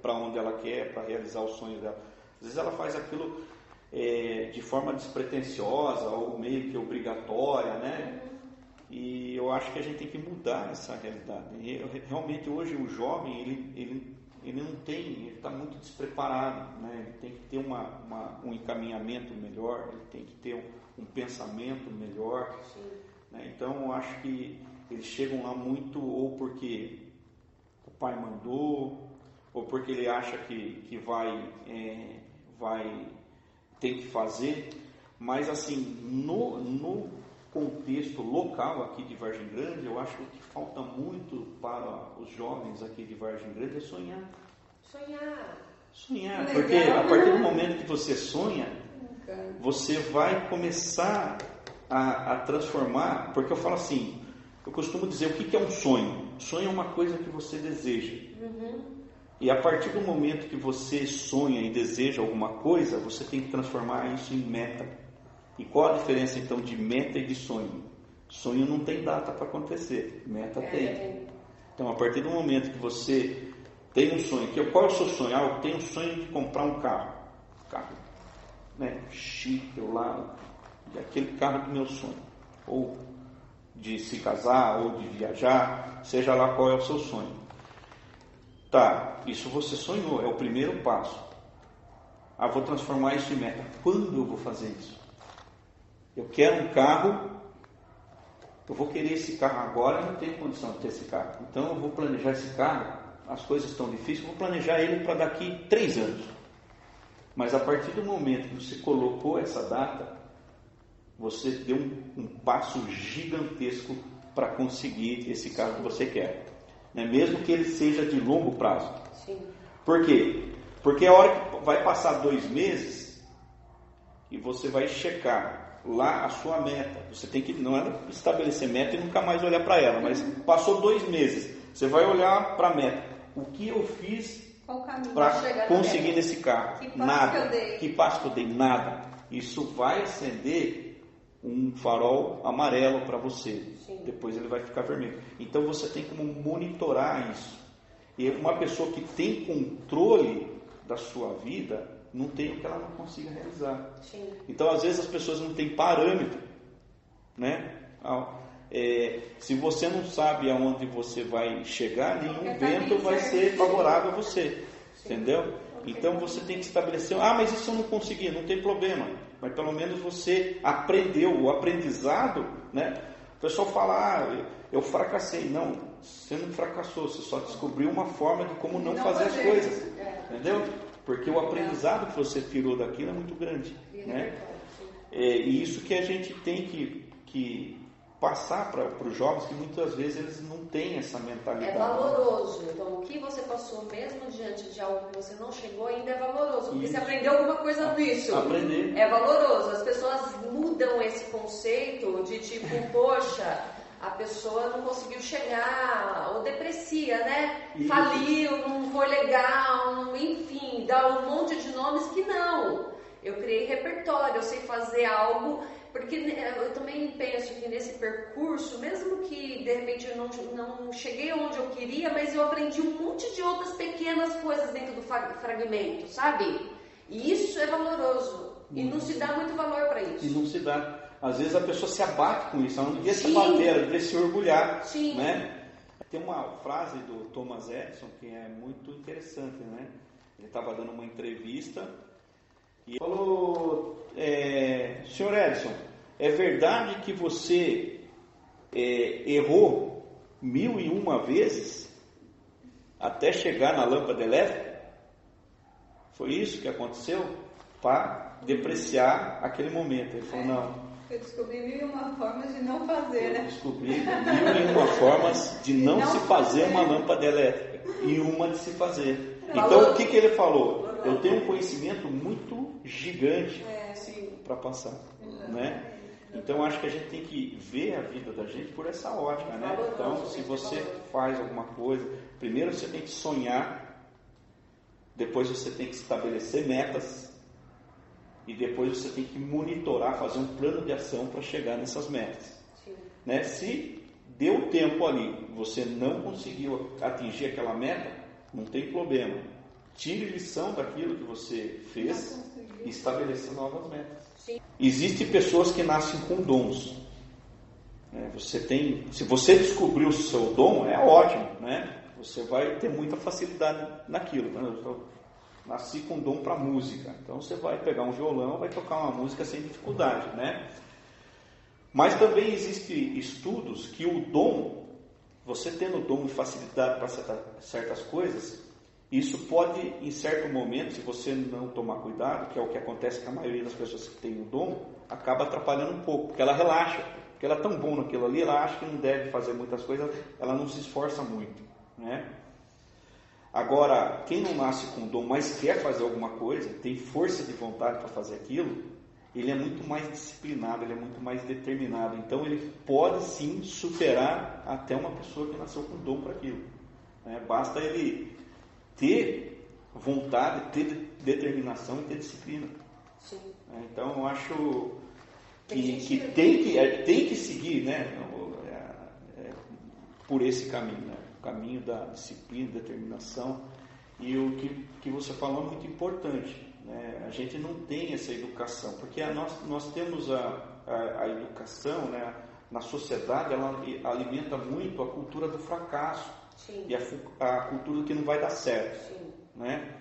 para onde ela quer, para realizar o sonho dela. Às vezes ela faz aquilo de forma despretensiosa ou meio que obrigatória, né? E eu acho que a gente tem que mudar essa realidade. Realmente hoje o jovem ele não tem, ele está muito despreparado, né? Ele tem que ter um encaminhamento melhor, ele tem que ter um pensamento melhor, né? Então eu acho que eles chegam lá muito ou porque o pai mandou, ou porque ele acha que tem que fazer. Mas assim, no contexto local aqui de Vargem Grande, eu acho que o que falta muito para os jovens aqui de Vargem Grande é sonhar. Sonhar, porque a partir do momento que você sonha, você vai começar a transformar. Porque eu falo assim, eu costumo dizer, o que é um sonho? Sonho é uma coisa que você deseja. E a partir do momento que você sonha e deseja alguma coisa, você tem que transformar isso em meta. E qual a diferença então de meta e de sonho? Sonho não tem data para acontecer, meta tem. Então, a partir do momento que você tem um sonho, qual é o seu sonho? Eu tenho um sonho de comprar um carro, né, chique, aquele carro do meu sonho, ou de se casar, ou de viajar, seja lá qual é o seu sonho. Tá, isso você sonhou, é o primeiro passo. Vou transformar isso em meta. Quando eu vou fazer isso? Eu quero um carro, eu vou querer esse carro agora, eu não tenho condição de ter esse carro. Então eu vou planejar esse carro, as coisas estão difíceis, eu vou planejar ele para daqui 3 anos. Mas a partir do momento que você colocou essa data, você deu um passo gigantesco para conseguir esse carro que você quer, né? Mesmo que ele seja de longo prazo. Sim. Por quê? Porque a hora que vai passar 2 meses e você vai checar lá a sua meta, você tem que, não é estabelecer meta e nunca mais olhar para ela, mas passou 2 meses, você vai olhar para a meta. O que eu fiz para conseguir nesse carro? Nada. Que passo que eu dei? Nada. Isso vai acender um farol amarelo para você. Sim. Depois ele vai ficar vermelho. Então você tem como monitorar isso. E uma pessoa que tem controle da sua vida não tem o que ela não consiga realizar. Sim. Então às vezes as pessoas não têm parâmetro, né? Se você não sabe aonde você vai chegar, nenhum vento vai ser favorável a você. Sim. Entendeu? Então você tem que estabelecer, mas isso eu não consegui, não tem problema, mas pelo menos você aprendeu, o aprendizado, né? O pessoal fala, eu fracassei. Não, você não fracassou, você só descobriu uma forma de como não fazer as coisas, entendeu? Porque o aprendizado que você tirou daquilo é muito grande, né? E isso que a gente tem que passar para os jovens, que muitas vezes eles não têm essa mentalidade. É valoroso. Então, o que você passou, mesmo diante de algo que você não chegou, ainda é valoroso. Porque você aprendeu alguma coisa disso. Aprender. É valoroso. As pessoas mudam esse conceito de tipo, poxa, a pessoa não conseguiu chegar, ou deprecia, né? Isso. Faliu, não foi legal, enfim, dá um monte de nomes que não. Eu criei repertório, eu sei fazer algo. Porque eu também penso que nesse percurso, mesmo que de repente eu não cheguei onde eu queria, mas eu aprendi um monte de outras pequenas coisas dentro do fragmento, sabe? E isso é valoroso. E não se dá muito valor para isso. E não se dá. Às vezes a pessoa se abate com isso, ela não devia se abater, ela devia se orgulhar. Sim. Né? Tem uma frase do Thomas Edison que é muito interessante, né? Ele estava dando uma entrevista e falou, senhor Edison, é verdade que você errou 1001 vezes até chegar na lâmpada elétrica? Foi isso que aconteceu? Para depreciar aquele momento. Ele falou, não. Eu descobri 1001 formas de não fazer, né? Eu descobri 1001 formas de não se fazer uma lâmpada elétrica e uma de se fazer. Então, o que ele falou? Eu tenho um conhecimento muito gigante para passar, né? Então, acho que a gente tem que ver a vida da gente por essa ótica, né? Então, se você faz alguma coisa, primeiro você tem que sonhar, depois você tem que estabelecer metas e depois você tem que monitorar, fazer um plano de ação para chegar nessas metas. Né? Se deu tempo ali, você não conseguiu atingir aquela meta, não tem problema. Tire lição daquilo que você fez e estabeleça novas metas. Existem pessoas que nascem com dons. Se você descobrir o seu dom, é ótimo, né? Você vai ter muita facilidade naquilo. Eu nasci com dom para música, então você vai pegar um violão, vai tocar uma música sem dificuldade, né? Mas também existem estudos que o dom, você tendo dom e facilidade para certas coisas, isso pode, em certo momento, se você não tomar cuidado, que é o que acontece com a maioria das pessoas que têm o dom, acaba atrapalhando um pouco, porque ela relaxa, porque ela é tão bom naquilo ali, ela acha que não deve fazer muitas coisas, ela não se esforça muito, né? Agora, quem não nasce com dom, mas quer fazer alguma coisa, tem força de vontade para fazer aquilo, ele é muito mais disciplinado, ele é muito mais determinado, então ele pode sim superar até uma pessoa que nasceu com dom para aquilo, né? Basta ele ter vontade, ter determinação e ter disciplina. Sim. Então eu acho que tem que seguir, né, por esse caminho, né, o caminho da disciplina, determinação. E o que você falou é muito importante, né? A gente não tem essa educação, porque nós temos a educação, né, na sociedade, ela alimenta muito a cultura do fracasso. Sim. E a cultura que não vai dar certo. Sim. Né?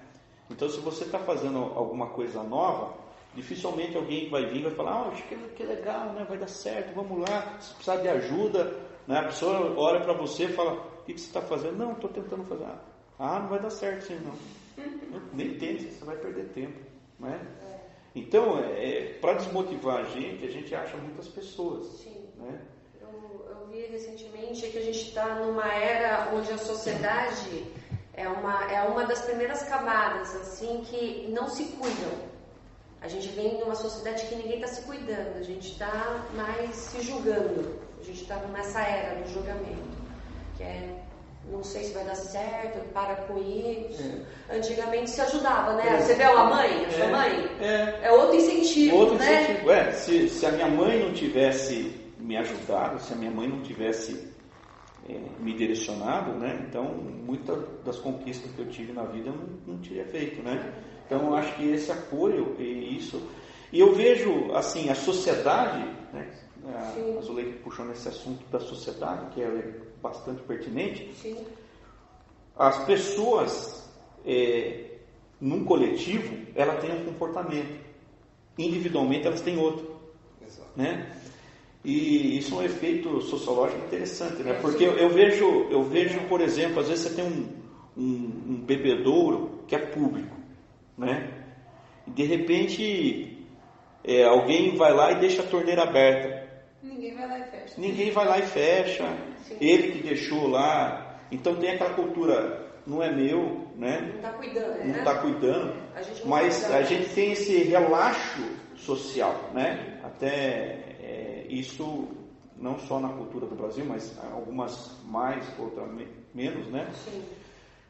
Então, se você está fazendo alguma coisa nova, dificilmente alguém vai vir e vai falar, acho que é legal, né? Vai dar certo, vamos lá, se precisar de ajuda, né? A pessoa olha para você e fala, o que você está fazendo? Não, estou tentando fazer. Não vai dar certo sim, não. Nem tente, você vai perder tempo. né? Então, para desmotivar a gente acha muitas pessoas. Sim. Né? Eu vi recentemente que a gente está numa era onde a sociedade é uma das primeiras camadas assim, que não se cuidam. A gente vem numa sociedade que ninguém está se cuidando, a gente está mais se julgando. A gente está nessa era do julgamento, que não sei se vai dar certo, para com isso. Antigamente se ajudava, né? Você vê a mãe, a sua mãe? É outro incentivo, né? Incentivo. Se a minha mãe não tivesse me ajudado, se a minha mãe não tivesse me direcionado, né? Então, muitas das conquistas que eu tive na vida eu não teria feito, né? Então, eu acho que esse apoio e isso... E eu vejo, assim, a sociedade, né? A Zuleika puxou nesse assunto da sociedade, que é bastante pertinente. Sim. As pessoas, num coletivo, ela tem um comportamento. Individualmente, elas têm outro. Exato. Né? E isso é um efeito sociológico interessante, né? Porque eu vejo, por exemplo, às vezes você tem um bebedouro que é público, né? E de repente alguém vai lá e deixa a torneira aberta. Ninguém vai lá e fecha. Ninguém vai lá e fecha. Sim. Ele que deixou lá. Então tem aquela cultura, não é meu, né? Não está cuidando, né? Não está cuidando. Mas a gente tem esse relaxo social, né? Até isso não só na cultura do Brasil, mas algumas mais, outras menos, né? Sim.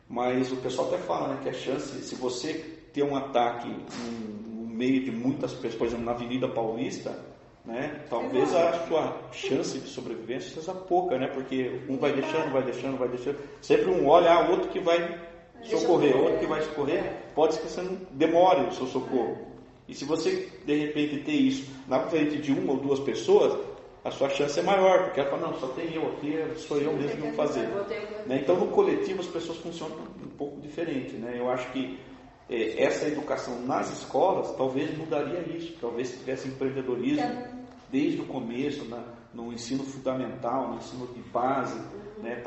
Mas o pessoal até fala, né, que a chance, se você ter um ataque no meio de muitas pessoas, por exemplo, na Avenida Paulista, né, talvez a sua chance de sobrevivência seja pouca, né? Porque um vai deixando. Sempre um olha, outro que vai socorrer, outro que vai socorrer. Pode ser que você não demore o seu socorro. E se você, de repente, ter isso na frente de uma ou duas pessoas, a sua chance é maior, porque ela fala, não, só tem eu aqui, sou eu mesmo que vou fazer. Né? Então, no coletivo, as pessoas funcionam um pouco diferente. Né? Eu acho que essa educação nas escolas, talvez mudaria isso. Talvez se tivesse empreendedorismo desde o começo, no ensino fundamental, no ensino de base, né?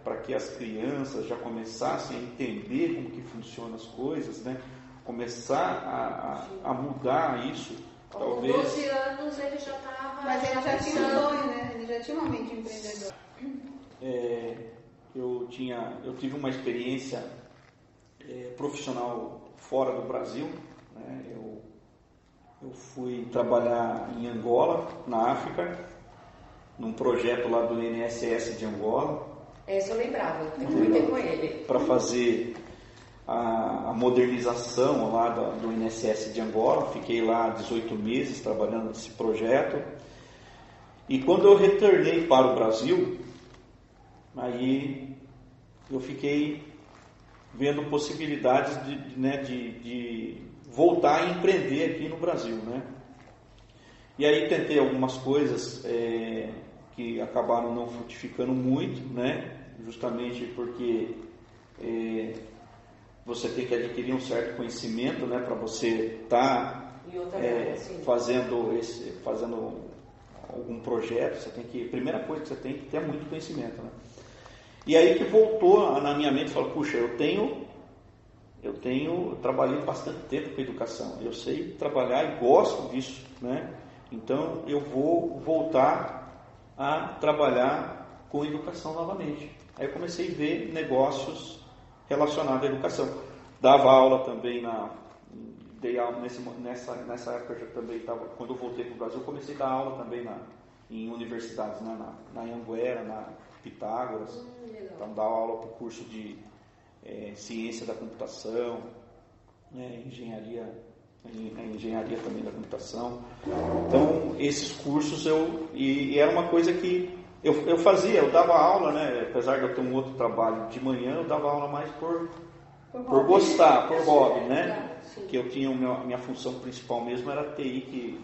Para que as crianças já começassem a entender como que funcionam as coisas, né? Começar a mudar isso, talvez. Com 12 anos ele já estava... Mas ele já tinha um sonho, né? Ele já tinha uma mente empreendedora. Eu tive uma experiência profissional fora do Brasil, né? Eu fui trabalhar em Angola, na África, num projeto lá do INSS de Angola. Esse eu lembrava, eu comentei com ele. Para fazer a modernização lá do INSS de Angola. Fiquei lá 18 meses trabalhando nesse projeto. E quando eu retornei para o Brasil, aí eu fiquei vendo possibilidades de voltar a empreender aqui no Brasil, né? E aí tentei algumas coisas que acabaram não frutificando muito, né? Justamente porque você tem que adquirir um certo conhecimento, né, para você estar fazendo algum projeto. Você tem que, a primeira coisa que você tem que ter é muito conhecimento, né? E aí que voltou na minha mente, falou, puxa, eu trabalhei bastante tempo com educação, eu sei trabalhar e gosto disso, né? Então eu vou voltar a trabalhar com educação novamente. Aí eu comecei a ver negócios relacionado à educação. Dava aula também dei aula nessa época, já também estava, quando eu voltei para o Brasil, comecei a dar aula também em universidades, né, na Anhanguera, na Pitágoras. Então dava aula para o curso de ciência da computação, né, engenharia também da computação. Então esses cursos e era uma coisa que eu fazia, eu dava aula, né? Apesar de eu ter um outro trabalho de manhã, eu dava aula mais por gostar, por hobby, né? Que eu tinha minha função principal mesmo era TI,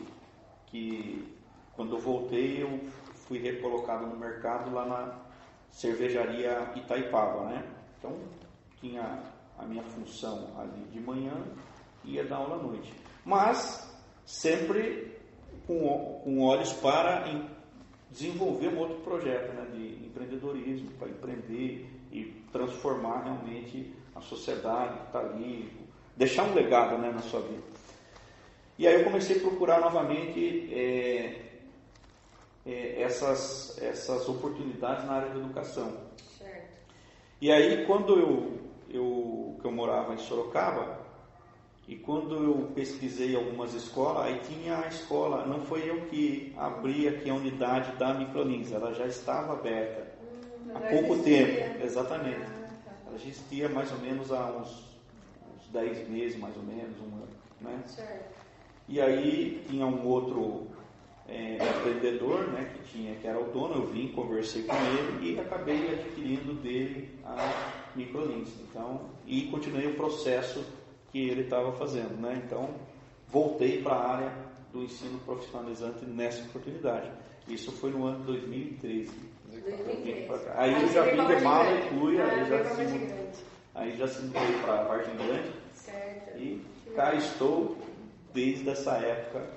que quando eu voltei eu fui recolocado no mercado lá na cervejaria Itaipava, né? Então tinha a minha função ali de manhã e ia dar aula à noite, mas sempre com olhos para desenvolver um outro projeto, né, de empreendedorismo, para empreender e transformar realmente a sociedade que está ali, deixar um legado, né, na sua vida. E aí eu comecei a procurar novamente essas oportunidades na área da educação. Certo. E aí quando eu morava em Sorocaba, e quando eu pesquisei algumas escolas, aí tinha a escola, não foi eu que abri aqui a unidade da Microlins, ela já estava aberta há pouco tempo, exatamente. Ela existia mais ou menos há uns 10 meses, mais ou menos, um ano, né? Certo. E aí tinha um outro empreendedor, né, que era o dono, eu vim, conversei com ele e acabei adquirindo dele a Microlins. Então, e continuei o processo que ele estava fazendo, né? Então, voltei para a área do ensino profissionalizante nessa oportunidade. Isso foi no ano de 2013. Aí eu já vim de Mala e Cluia, aí já se mudei para Vargem Grande. Certo. E cá estou desde essa época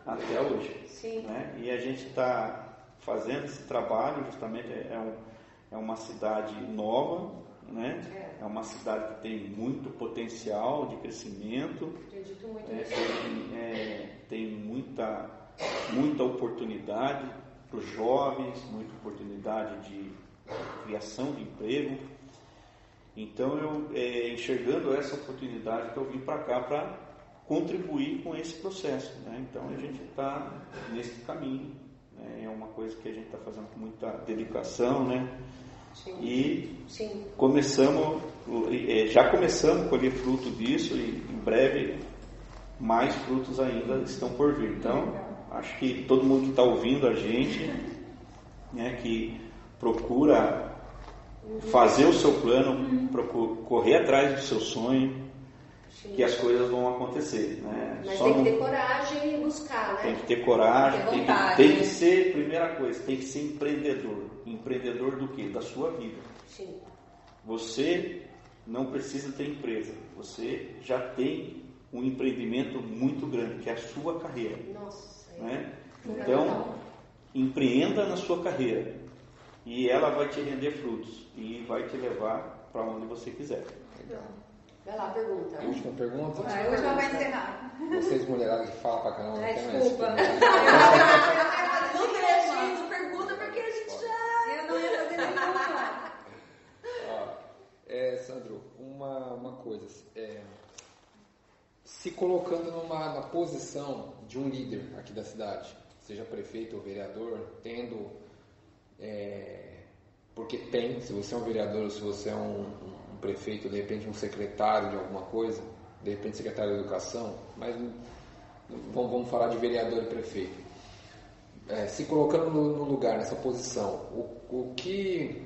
até hoje. Sim. Né? E a gente está fazendo esse trabalho, justamente é uma cidade nova, né? É uma cidade que tem muito potencial de crescimento. Acredito muito nisso. Tem muita oportunidade para os jovens, muita oportunidade de criação de emprego. Então, enxergando essa oportunidade que eu vim para cá para contribuir com esse processo, né? Então, a gente está nesse caminho, né? É uma coisa que a gente está fazendo com muita dedicação, né? Sim. E Sim. já começamos a colher fruto disso e em breve mais frutos ainda estão por vir. Então, acho que todo mundo que está ouvindo a gente, né, que procura fazer o seu plano, procura correr atrás do seu sonho, Sim. que as coisas vão acontecer, né? Mas tem que ter coragem e buscar, né? Tem que ter coragem, Ter vontade, tem que ser, primeira coisa, tem que ser empreendedor. Empreendedor do quê? Da sua vida. Sim. Você não precisa ter empresa, você já tem um empreendimento muito grande, que é a sua carreira. Nossa. Né? Então, empreenda na sua carreira e ela vai te render frutos e vai te levar para onde você quiser. Legal. Vai lá, pergunta. Última pergunta. Hoje ela vai encerrar. Vocês mulheradas que falam pra caramba. Ai, tem desculpa. mais? Não deixe, não pergunta porque a gente já... Eu não ia fazer nenhuma. Sandro, uma coisa. Se colocando na posição de um líder aqui da cidade, seja prefeito ou vereador, tendo... porque se você é um vereador ou se você é um prefeito, de repente um secretário de alguma coisa, de repente secretário de educação, mas vamos falar de vereador e prefeito. Se colocando no lugar, nessa posição, o que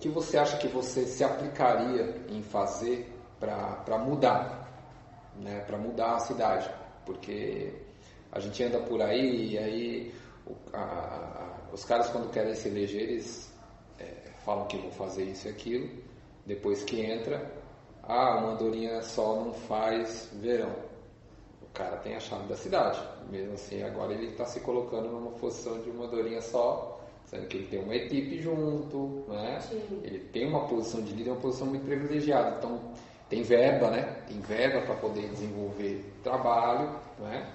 você acha que você se aplicaria em fazer para mudar, né? Para mudar a cidade? Porque a gente anda por aí e aí os caras, quando querem se eleger, eles falam que vão fazer isso e aquilo. Depois que entra, uma andorinha só não faz verão. O cara tem a chave da cidade. Mesmo assim, agora ele está se colocando numa posição de uma andorinha só, sendo que ele tem uma equipe junto, né? Ele tem uma posição de líder, uma posição muito privilegiada. Então, tem verba, né? Tem verba para poder desenvolver trabalho, né?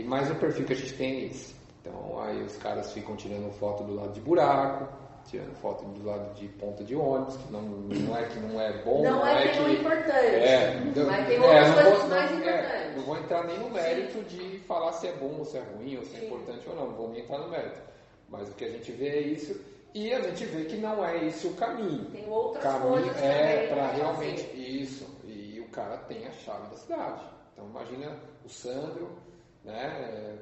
Mas o perfil que a gente tem é esse. Então, aí os caras ficam tirando foto do lado de buraco, tirando foto do lado de ponta de ônibus, que não é que não é bom, não é tão importante, mas tem outras coisas mais importantes. Não vou entrar nem no mérito de falar se é bom ou se é ruim, ou se é importante ou não vou nem entrar no mérito. Mas o que a gente vê é isso, e a gente vê que não é esse o caminho. Tem outras coisas também para realmente isso, e o cara tem a chave da cidade. Então imagina o Sandro, né,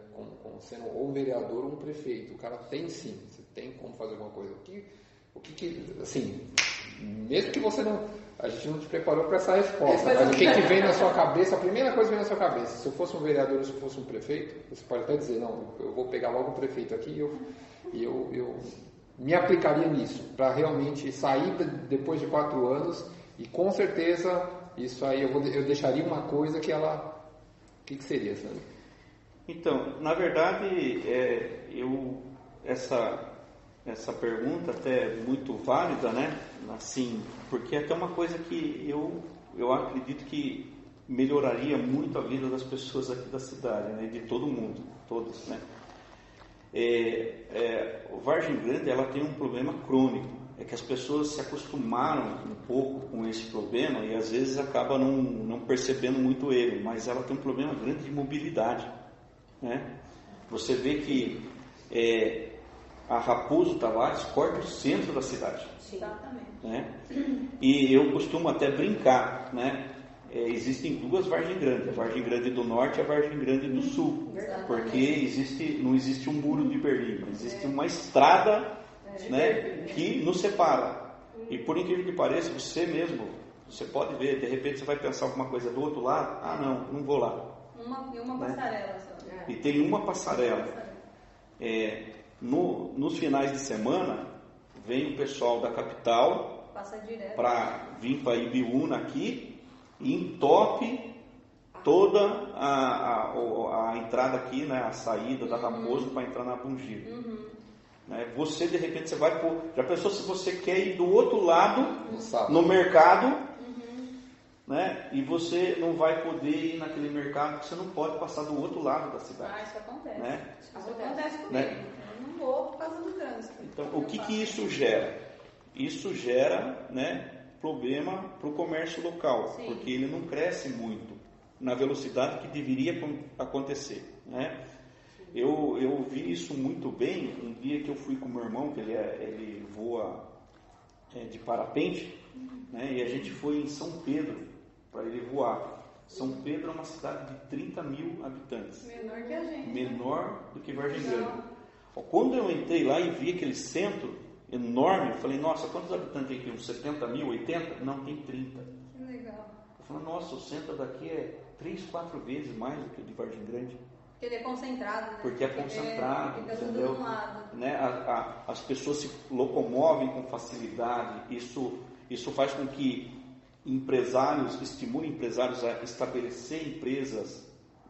sendo ou um vereador ou um prefeito. O cara tem sim, você tem como fazer alguma coisa. O que assim, mesmo que você não, a gente não te preparou para essa resposta, mas o que vem na sua cabeça, a primeira coisa que vem na sua cabeça, se eu fosse um vereador ou se eu fosse um prefeito, você pode até dizer, não, eu vou pegar logo o prefeito aqui e eu me aplicaria nisso, para realmente sair depois de 4 anos e com certeza isso aí eu deixaria uma coisa que ela, o que seria, Sandro? Então, na verdade, essa pergunta até é muito válida, né? Assim, porque é até uma coisa que eu acredito que melhoraria muito a vida das pessoas aqui da cidade, né? De todo mundo, todos, né? Vargem Grande, ela tem um problema crônico, é que as pessoas se acostumaram um pouco com esse problema e às vezes acabam não percebendo muito ele, mas ela tem um problema grande de mobilidade, né? Você vê que a Raposo Tavares corta o centro da cidade. Sim. Exatamente. Né? E eu costumo até brincar, né? Existem duas Vargem Grande, a Vargem Grande do Norte e a Vargem Grande do Sul, porque não existe um muro de Berlim, mas existe uma estrada, né, que nos separa. E por incrível que pareça, você mesmo, você pode ver, de repente você vai pensar alguma coisa do outro lado, não vou lá. Uma passarela só. E tem uma passarela. Nos finais de semana, vem o pessoal da capital para vir para Ibiúna aqui e entope toda a entrada aqui, né, a saída da Raposo para entrar na Bungiro. Né? Você, de repente, você vai já pensou se você quer ir do outro lado, no mercado, né? E você não vai poder ir naquele mercado porque você não pode passar do outro lado da cidade. Isso acontece. Né? Isso acontece comigo. Né? Eu não vou por causa do trânsito. Então, o que isso gera? Isso gera, né, problema para o comércio local, Sim. porque ele não cresce muito na velocidade que deveria acontecer, né? Eu vi isso muito bem um dia que eu fui com meu irmão, que ele voa de parapente, né? E a gente foi em São Pedro para ele voar. São Pedro é uma cidade de 30 mil habitantes. Menor que a gente. Menor do que Vargem Grande. Quando eu entrei lá e vi aquele centro enorme, eu falei, nossa, quantos habitantes tem aqui? Uns 70 mil, 80? Não, tem 30. Que legal. Eu falei, nossa, o centro daqui é 3, 4 vezes mais do que o de Vargem Grande. Porque ele é concentrado, né? Porque é concentrado, fica entendeu? tudo de um lado. Né? As pessoas se locomovem com facilidade, isso faz com que estimule empresários a estabelecer empresas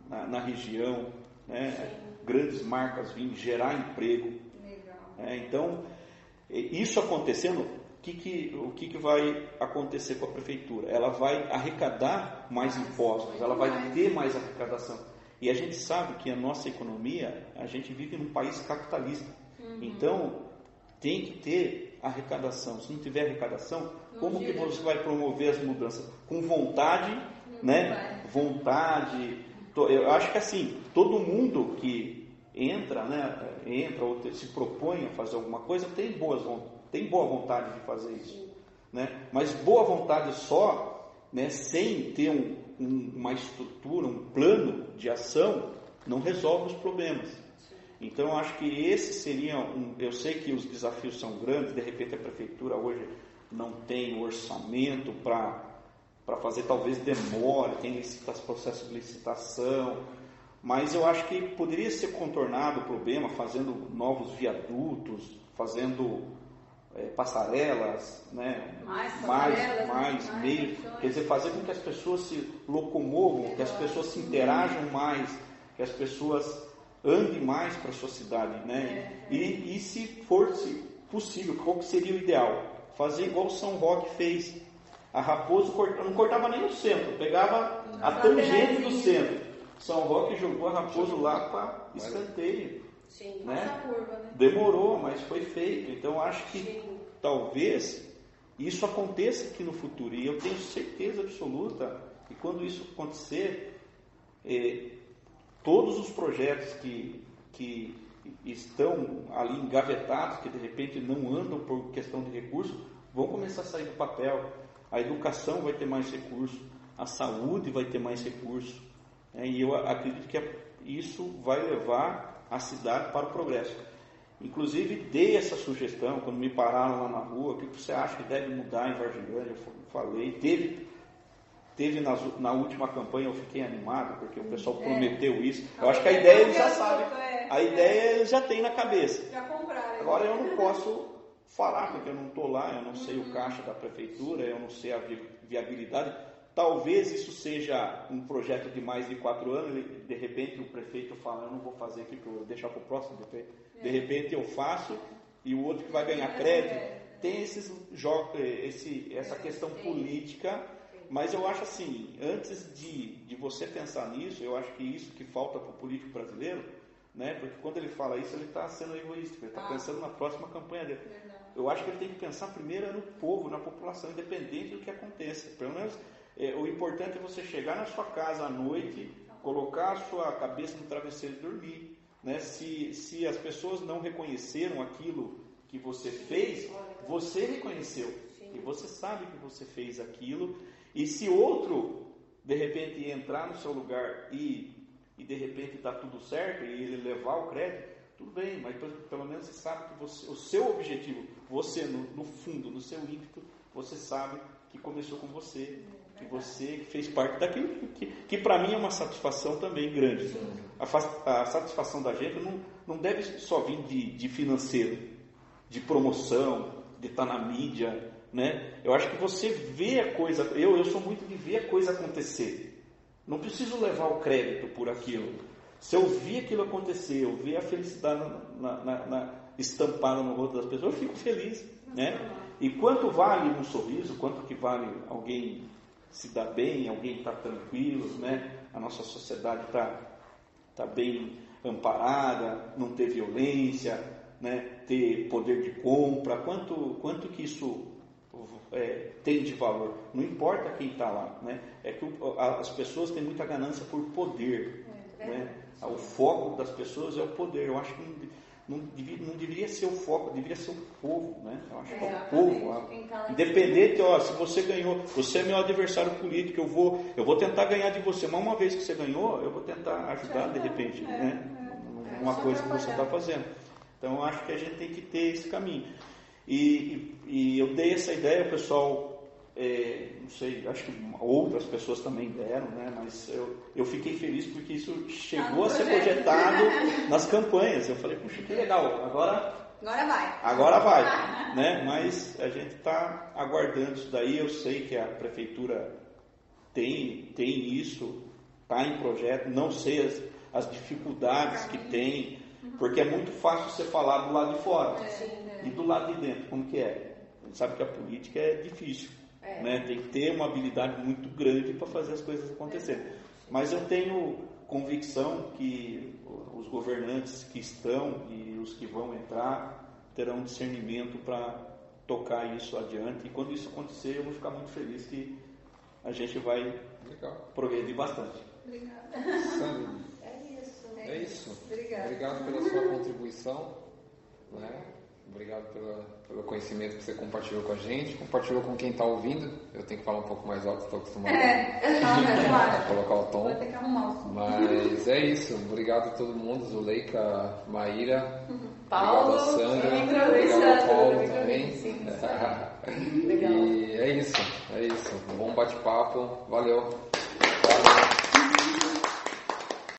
na região, né? Grandes marcas vindo gerar emprego. Legal. Então, isso acontecendo, o que vai acontecer com a prefeitura? Ela vai arrecadar mais impostos, ela vai ter mais arrecadação. E a gente sabe que a nossa economia, a gente vive num país capitalista. Então, tem que ter arrecadação. Se não tiver arrecadação, como que você vai promover as mudanças? Com vontade, né? Vontade. Eu acho que assim, todo mundo que entra ou se propõe a fazer alguma coisa, tem boa vontade de fazer isso. Né? Mas boa vontade só, né, sem ter uma estrutura, um plano de ação, não resolve os problemas. Então, eu acho que esse seria eu sei que os desafios são grandes, de repente a prefeitura hoje não tem orçamento para fazer, talvez demore, tem processo de licitação, mas eu acho que poderia ser contornado o problema fazendo novos viadutos, fazendo passarelas, né? mais meios, quer dizer, fazer com que as pessoas se locomovam, que as pessoas se interajam mais, que as pessoas andem mais para a sua cidade, né? E se fosse possível, qual que seria o ideal? Fazer igual o São Roque fez. A Raposo não cortava nem o centro, pegava a tangente do centro. São Roque jogou a Raposo lá para escanteio. Sim, né? Curva, né? Demorou, mas foi feito. Então acho que talvez isso aconteça aqui no futuro. E eu tenho certeza absoluta que quando isso acontecer, todos os projetos que estão ali engavetados, que de repente não andam por questão de recurso, vão começar a sair do papel. A educação vai ter mais recurso, a saúde vai ter mais recurso. E eu acredito que isso vai levar a cidade para o progresso. Inclusive, dei essa sugestão, quando me pararam lá na rua, o que você acha que deve mudar em Vargem Grande? Eu falei, teve na última campanha, eu fiquei animado, porque o pessoal prometeu isso. Eu acho que a ideia eles já sabem, a ideia eles já têm na cabeça. Já compraram. Agora eu não posso falar, porque eu não estou lá, eu não sei o caixa da prefeitura, eu não sei a viabilidade. Talvez isso seja um projeto de mais de 4 anos, de repente o prefeito fala, eu não vou fazer aqui, vou deixar para o próximo, de repente eu faço, e o outro que vai ganhar crédito. Tem esses jogos, essa questão política Mas eu acho assim, antes de você pensar nisso, eu acho que isso que falta para o político brasileiro, né? Porque quando ele fala isso, ele está sendo egoísta, ele está pensando na próxima campanha dele. Eu acho que ele tem que pensar primeiro no povo, na população, independente do que aconteça. Pelo menos o importante é você chegar na sua casa à noite, colocar a sua cabeça no travesseiro e dormir. Né? Se as pessoas não reconheceram aquilo que você fez, você reconheceu. E você sabe que você fez aquilo. E se outro, de repente, entrar no seu lugar e de repente dar tudo certo e ele levar o crédito, tudo bem, mas pelo menos você sabe que o seu objetivo, você no fundo, no seu ímpeto, você sabe que começou com você, que você fez parte daquilo que para mim é uma satisfação também grande. A satisfação da gente não deve só vir de financeiro, de promoção, de estar na mídia, né? Eu acho que você vê a coisa, eu sou muito de ver a coisa acontecer. Não preciso levar o crédito por aquilo. Se eu vi aquilo acontecer, eu ver a felicidade estampada no rosto das pessoas, eu fico feliz, né? E quanto vale um sorriso, quanto que vale alguém se dar bem, alguém estar tranquilo, né? A nossa sociedade tá bem amparada, não ter violência, né? Ter poder de compra, quanto que isso tem de valor? Não importa quem está lá, né? É que as pessoas têm muita ganância por poder, né? O foco das pessoas é o poder. Eu acho que não deveria ser o foco, deveria ser o povo, né? Eu acho que é o povo, independente, se você ganhou, você é meu adversário político, eu vou tentar ganhar de você, mas uma vez que você ganhou, eu vou tentar ajudar de repente, né? Uma coisa que você está fazendo. Então eu acho que a gente tem que ter esse caminho. E eu dei essa ideia, o pessoal, não sei, acho que outras pessoas também deram, né? Mas eu fiquei feliz porque isso chegou a ser projetado nas campanhas. Eu falei, puxa, que legal, agora vai, né? Mas a gente está aguardando isso daí. Eu sei que a prefeitura tem isso, está em projeto, não sei as dificuldades que tem, porque é muito fácil você falar do lado de fora. E do lado de dentro, como que é? A gente sabe que a política é difícil, né? Tem que ter uma habilidade muito grande para fazer as coisas acontecerem. Mas eu tenho convicção que os governantes que estão e os que vão entrar terão discernimento para tocar isso adiante. E quando isso acontecer, eu vou ficar muito feliz que a gente vai progredir bastante. Obrigada. É isso. Obrigada. Obrigado pela sua contribuição, né? Obrigado pelo conhecimento que você compartilhou com a gente, compartilhou com quem está ouvindo. Eu tenho que falar um pouco mais alto, estou acostumado a colocar o tom. Vou ter que arrumar o som. Mas é isso. Obrigado a todo mundo, Zuleika, Maíra, Paulo, obrigado a Sandra, obrigado ao Paulo também. Legal. E é isso. Um bom bate-papo. Valeu.